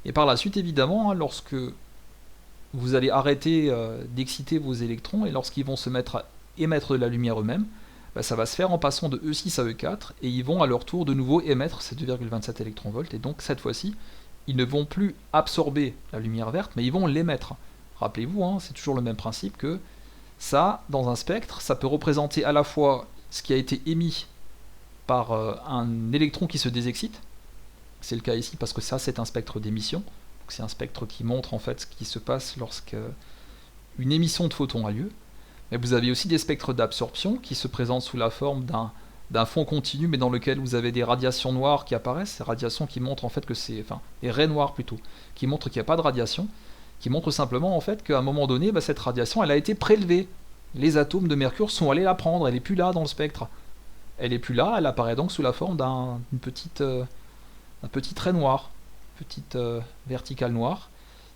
Et par la suite, évidemment, hein, lorsque vous allez arrêter d'exciter vos électrons et lorsqu'ils vont se mettre à émettre de la lumière eux-mêmes, ça va se faire en passant de E6 à E4 et ils vont à leur tour de nouveau émettre ces 2,27 électronvolts et donc cette fois-ci ils ne vont plus absorber la lumière verte, mais ils vont l'émettre. Rappelez-vous, hein, c'est toujours le même principe que ça, dans un spectre, ça peut représenter à la fois ce qui a été émis par un électron qui se désexcite. C'est le cas ici parce que ça, c'est un spectre d'émission. C'est un spectre qui montre en fait ce qui se passe lorsque une émission de photons a lieu. Mais vous avez aussi des spectres d'absorption qui se présentent sous la forme d'un fond continu, mais dans lequel vous avez des radiations noires qui apparaissent, ces radiations qui montrent en fait que c'est, enfin, des raies noires plutôt, qui montrent qu'il n'y a pas de radiation, qui montrent simplement en fait qu'à un moment donné, cette radiation, elle a été prélevée. Les atomes de mercure sont allés la prendre, elle n'est plus là dans le spectre. Elle n'est plus là, elle apparaît donc sous la forme d'un petit trait noir, petite verticale noire,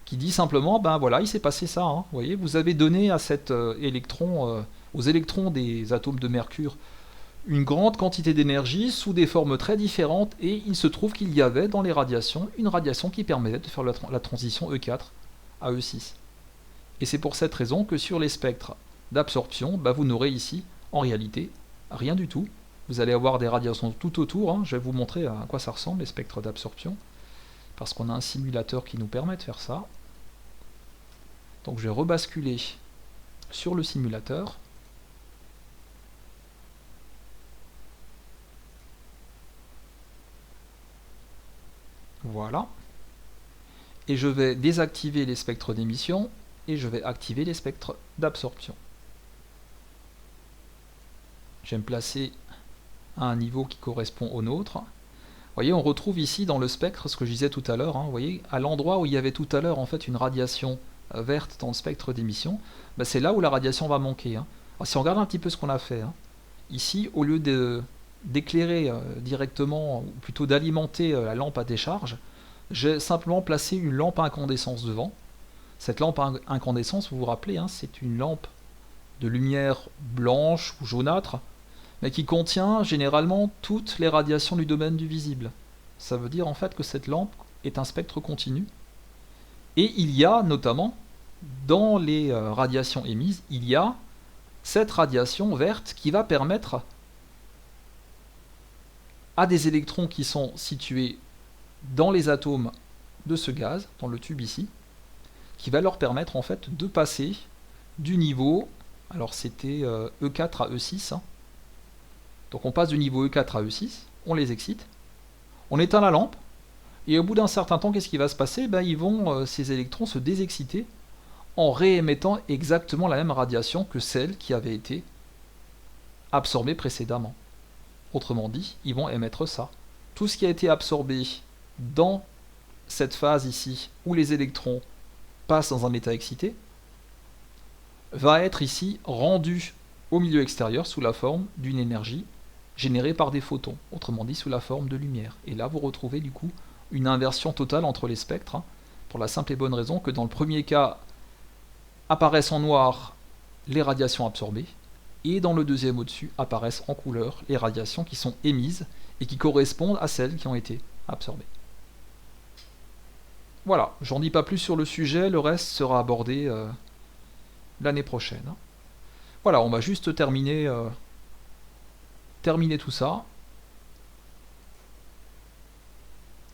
qui dit simplement, ben voilà, il s'est passé ça. Hein. Vous voyez, vous avez donné à cet électron, aux électrons des atomes de mercure, une grande quantité d'énergie sous des formes très différentes, et il se trouve qu'il y avait dans les radiations une radiation qui permettait de faire la transition E4 à E6. Et c'est pour cette raison que sur les spectres d'absorption, vous n'aurez ici, en réalité, rien du tout. Vous allez avoir des radiations tout autour. Hein. Je vais vous montrer à quoi ça ressemble, les spectres d'absorption, parce qu'on a un simulateur qui nous permet de faire ça. Donc je vais rebasculer sur le simulateur. Voilà. Et je vais désactiver les spectres d'émission et je vais activer les spectres d'absorption. Je vais me placer à un niveau qui correspond au nôtre. Vous voyez, on retrouve ici dans le spectre ce que je disais tout à l'heure. Hein, vous voyez, à l'endroit où il y avait tout à l'heure en fait une radiation verte dans le spectre d'émission, c'est là où la radiation va manquer. Hein. Alors, si on regarde un petit peu ce qu'on a fait, hein, ici, au lieu d'éclairer directement, ou plutôt d'alimenter la lampe à décharge, j'ai simplement placé une lampe à incandescence devant. Cette lampe à incandescence, vous vous rappelez, hein, c'est une lampe de lumière blanche ou jaunâtre, mais qui contient généralement toutes les radiations du domaine du visible. Ça veut dire en fait que cette lampe est un spectre continu. Et il y a notamment, dans les radiations émises, il y a cette radiation verte qui va permettre à des électrons qui sont situés dans les atomes de ce gaz, dans le tube ici, qui va leur permettre en fait de passer du niveau, alors c'était E4 à E6, hein. Donc on passe du niveau E4 à E6, on les excite, on éteint la lampe, et au bout d'un certain temps, qu'est-ce qui va se passer? Ces électrons se désexciter en réémettant exactement la même radiation que celle qui avait été absorbée précédemment. Autrement dit, ils vont émettre ça. Tout ce qui a été absorbé dans cette phase ici, où les électrons passent dans un état excité, va être ici rendu au milieu extérieur sous la forme d'une énergie générée par des photons, autrement dit sous la forme de lumière. Et là, vous retrouvez du coup une inversion totale entre les spectres, hein, pour la simple et bonne raison que dans le premier cas, apparaissent en noir les radiations absorbées, et dans le deuxième au-dessus, apparaissent en couleur les radiations qui sont émises et qui correspondent à celles qui ont été absorbées. Voilà, j'en dis pas plus sur le sujet, le reste sera abordé l'année prochaine. Voilà, on va juste terminer tout ça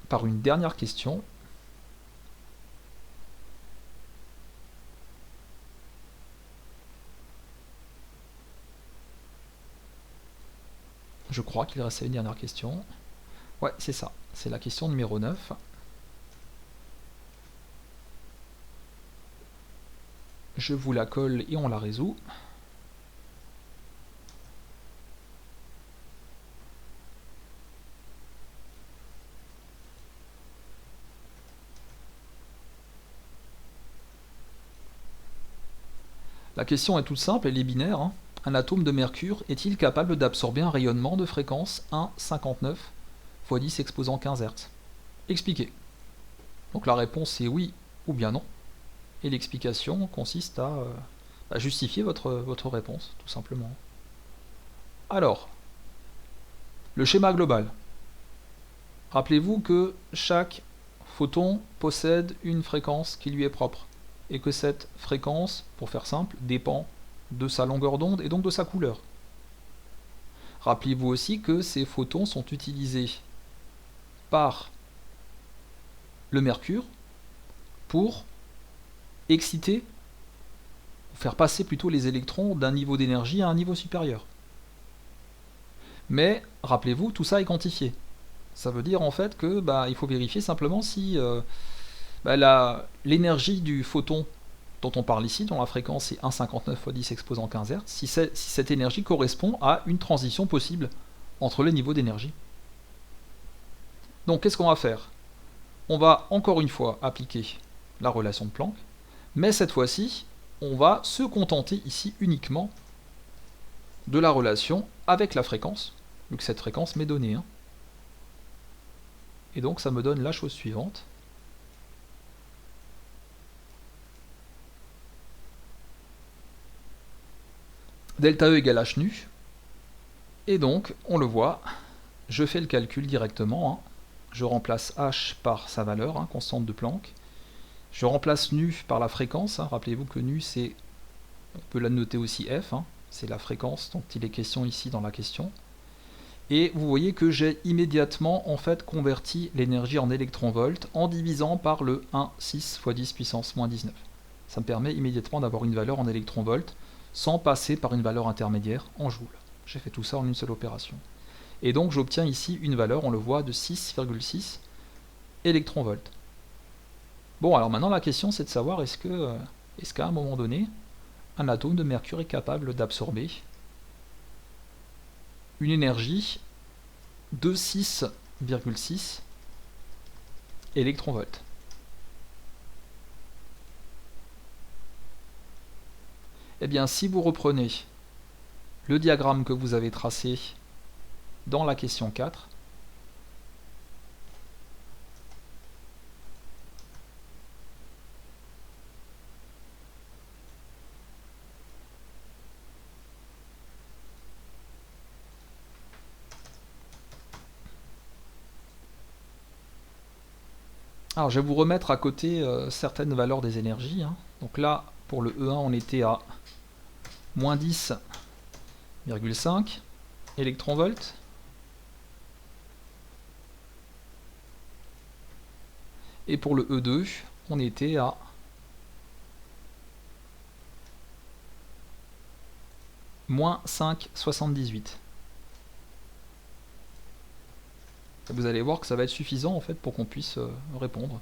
par une dernière question. Je crois qu'il restait une dernière question. Ouais, c'est ça, c'est la question numéro 9. Je vous la colle et on la résout. La question est toute simple, elle est binaire. Hein. Un atome de mercure est-il capable d'absorber un rayonnement de fréquence 1,59 x 10 exposant 15 Hz? Expliquez. Donc la réponse est oui ou bien non. Et l'explication consiste à justifier votre réponse, tout simplement. Alors, le schéma global. Rappelez-vous que chaque photon possède une fréquence qui lui est propre, et que cette fréquence, pour faire simple, dépend de sa longueur d'onde et donc de sa couleur. Rappelez-vous aussi que ces photons sont utilisés par le mercure pour exciter, faire passer plutôt les électrons d'un niveau d'énergie à un niveau supérieur. Mais, rappelez-vous, tout ça est quantifié. Ça veut dire en fait que il faut vérifier simplement si l'énergie du photon dont on parle ici, dont la fréquence est 1,59 fois 10 exposant 15 Hz, si cette énergie correspond à une transition possible entre les niveaux d'énergie. Donc qu'est-ce qu'on va faire? On va encore une fois appliquer la relation de Planck, mais cette fois-ci, on va se contenter ici uniquement de la relation avec la fréquence, vu que cette fréquence m'est donnée. Et donc ça me donne la chose suivante. Delta E égale h nu. Et donc, on le voit, je fais le calcul directement. Je remplace h par sa valeur, constante de Planck. Je remplace nu par la fréquence. Rappelez-vous que nu, c'est, on peut la noter aussi f. C'est la fréquence dont il est question ici dans la question. Et vous voyez que j'ai immédiatement en fait converti l'énergie en électronvolts en divisant par le 1,6 fois 10 puissance moins 19. Ça me permet immédiatement d'avoir une valeur en électronvolts sans passer par une valeur intermédiaire en joules. J'ai fait tout ça en une seule opération. Et donc j'obtiens ici une valeur, on le voit, de 6,6 électronvolts. Bon, alors maintenant la question c'est de savoir est-ce qu'à un moment donné, un atome de mercure est capable d'absorber une énergie de 6,6 électronvolts. Eh bien, si vous reprenez le diagramme que vous avez tracé dans la question 4, alors je vais vous remettre à côté certaines valeurs des énergies. Donc là, pour le E1, on était à moins 10,5 électronvolts. Et pour le E2, on était à moins 5,78. Vous allez voir que ça va être suffisant en fait pour qu'on puisse répondre.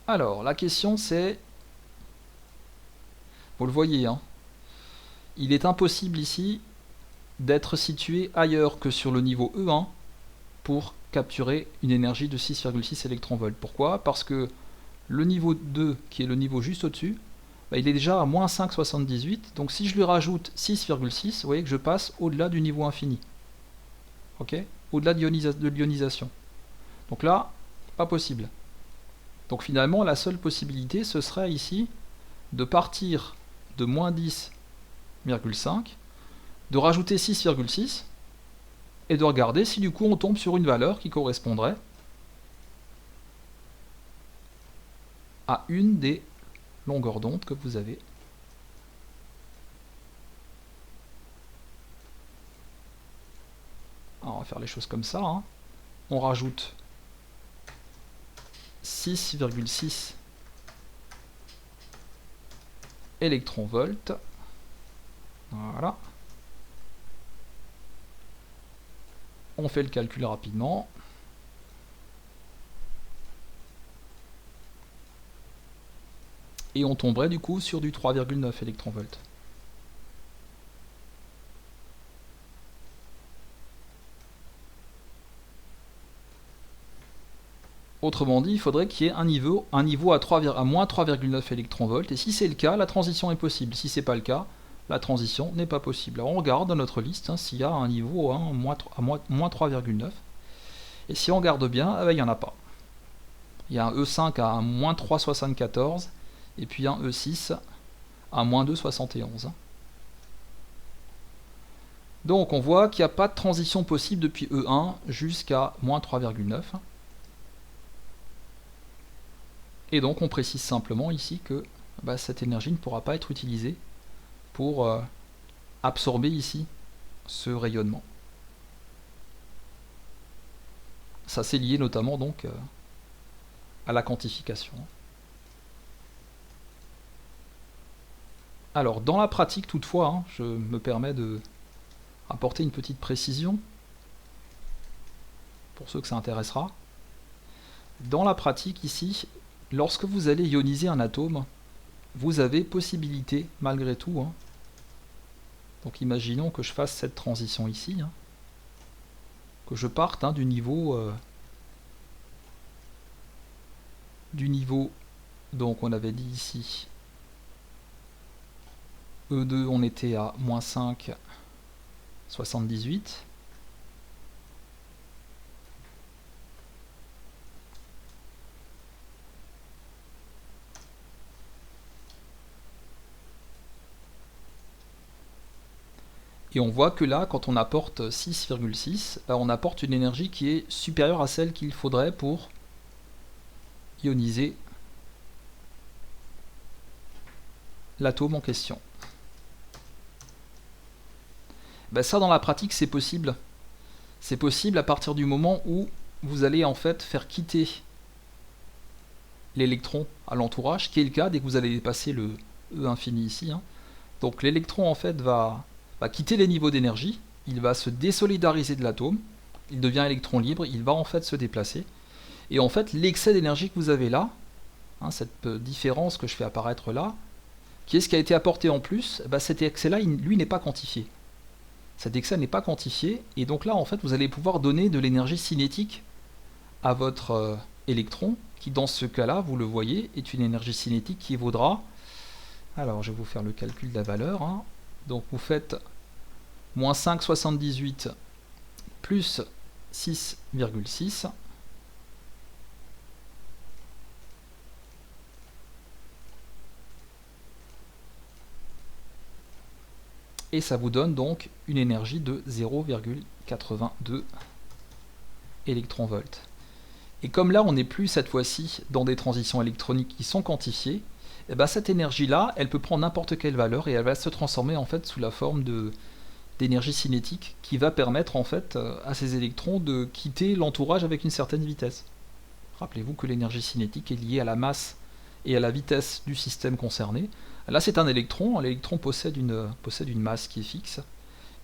Alors, la question c'est, vous le voyez, il est impossible ici d'être situé ailleurs que sur le niveau E1 pour capturer une énergie de 6,6 électronvolts. Pourquoi? Parce que le niveau 2, qui est le niveau juste au-dessus, il est déjà à moins 5,78, donc si je lui rajoute 6,6, vous voyez que je passe au-delà du niveau infini. Ok? Au-delà de l'ionisation. Donc là, pas possible. Donc finalement, la seule possibilité, ce serait ici de partir de moins 10,5, de rajouter 6,6, et de regarder si du coup on tombe sur une valeur qui correspondrait à une des longueurs d'onde que vous avez. Alors on va faire les choses comme ça. On rajoute 6,6 électronvolts. Voilà. On fait le calcul rapidement. Et on tomberait du coup sur du 3,9 électronvolts. Autrement dit, il faudrait qu'il y ait un niveau à, moins 3,9 électronvolts. Et si c'est le cas, la transition est possible. Si ce n'est pas le cas, la transition n'est pas possible. Alors on regarde dans notre liste s'il y a un niveau à moins 3,9. Et si on regarde bien, il n'y en a pas. Il y a un E5 à moins 3,74 et puis un E6 à moins 2,71. Donc on voit qu'il n'y a pas de transition possible depuis E1 jusqu'à moins 3,9. Et donc on précise simplement ici que cette énergie ne pourra pas être utilisée pour absorber ici ce rayonnement. Ça c'est lié notamment donc à la quantification. Alors dans la pratique toutefois, je me permets de apporter une petite précision pour ceux que ça intéressera. Dans la pratique ici, lorsque vous allez ioniser un atome, vous avez possibilité malgré tout, donc imaginons que je fasse cette transition ici, que je parte du niveau donc on avait dit ici E2, on était à moins 5,78. Et on voit que là, quand on apporte 6,6, on apporte une énergie qui est supérieure à celle qu'il faudrait pour ioniser l'atome en question. Ça, dans la pratique, c'est possible. C'est possible à partir du moment où vous allez en fait faire quitter l'électron à l'entourage, qui est le cas dès que vous allez dépasser le E infini ici. Donc l'électron en fait va quitter les niveaux d'énergie, il va se désolidariser de l'atome, il devient électron libre, il va en fait se déplacer. Et en fait, l'excès d'énergie que vous avez là, cette différence que je fais apparaître là, qui est ce qui a été apporté en plus, cet excès-là, lui, n'est pas quantifié. Cet excès n'est pas quantifié, et donc là, en fait, vous allez pouvoir donner de l'énergie cinétique à votre électron, qui dans ce cas-là, vous le voyez, est une énergie cinétique qui vaudra, alors je vais vous faire le calcul de la valeur, donc vous faites moins 5,78 plus 6,6, et ça vous donne donc une énergie de 0,82 électronvolts. Et comme là on n'est plus cette fois-ci dans des transitions électroniques qui sont quantifiées, cette énergie-là, elle peut prendre n'importe quelle valeur et elle va se transformer en fait sous la forme d'énergie cinétique qui va permettre en fait à ces électrons de quitter l'entourage avec une certaine vitesse. Rappelez-vous que l'énergie cinétique est liée à la masse et à la vitesse du système concerné. Là c'est un électron, l'électron possède une masse qui est fixe,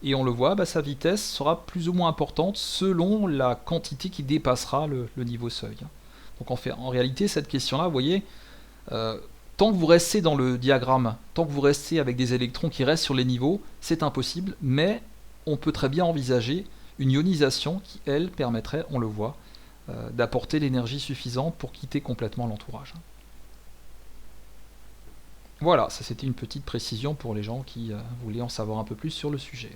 et on le voit, sa vitesse sera plus ou moins importante selon la quantité qui dépassera le niveau seuil. Donc en réalité cette question-là, vous voyez, tant que vous restez dans le diagramme, tant que vous restez avec des électrons qui restent sur les niveaux, c'est impossible, mais on peut très bien envisager une ionisation qui, elle, permettrait, on le voit, d'apporter l'énergie suffisante pour quitter complètement l'entourage. Voilà, ça c'était une petite précision pour les gens qui voulaient en savoir un peu plus sur le sujet.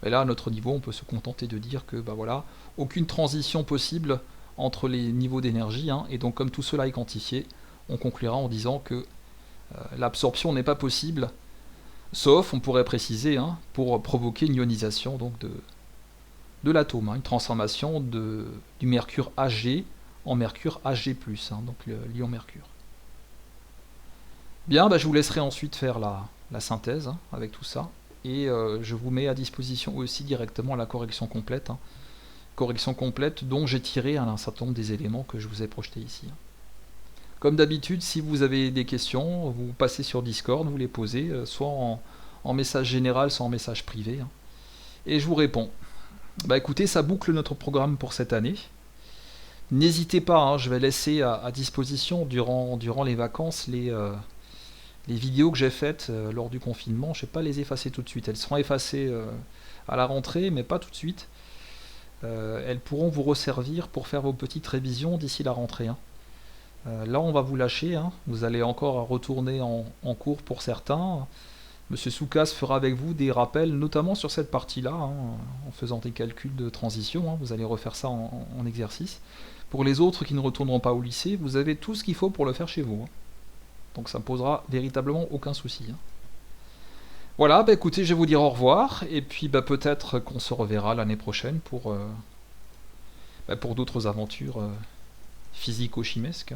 Mais là, à notre niveau, on peut se contenter de dire que, voilà, aucune transition possible entre les niveaux d'énergie, et donc comme tout cela est quantifié, on conclura en disant que l'absorption n'est pas possible, sauf, on pourrait préciser, pour provoquer une ionisation donc, de l'atome, une transformation du mercure Ag en mercure Ag+, donc l'ion mercure. Bien, je vous laisserai ensuite faire la synthèse avec tout ça, et je vous mets à disposition aussi directement la correction complète, dont j'ai tiré un certain nombre des éléments que je vous ai projetés ici. Comme d'habitude, si vous avez des questions, vous passez sur Discord, vous les posez, soit en message général, soit en message privé, et je vous réponds. Écoutez, ça boucle notre programme pour cette année. N'hésitez pas, je vais laisser à disposition durant les vacances les vidéos que j'ai faites lors du confinement. Je ne vais pas les effacer tout de suite, elles seront effacées à la rentrée, mais pas tout de suite. Elles pourront vous resservir pour faire vos petites révisions d'ici la rentrée. Là on va vous lâcher, vous allez encore retourner en cours pour certains. Monsieur Soukas fera avec vous des rappels, notamment sur cette partie-là, en faisant des calculs de transition, vous allez refaire ça en exercice. Pour les autres qui ne retourneront pas au lycée, vous avez tout ce qu'il faut pour le faire chez vous. Donc ça ne posera véritablement aucun souci. Voilà, écoutez, je vais vous dire au revoir, et puis peut-être qu'on se reverra l'année prochaine pour d'autres aventures physico-chimesques.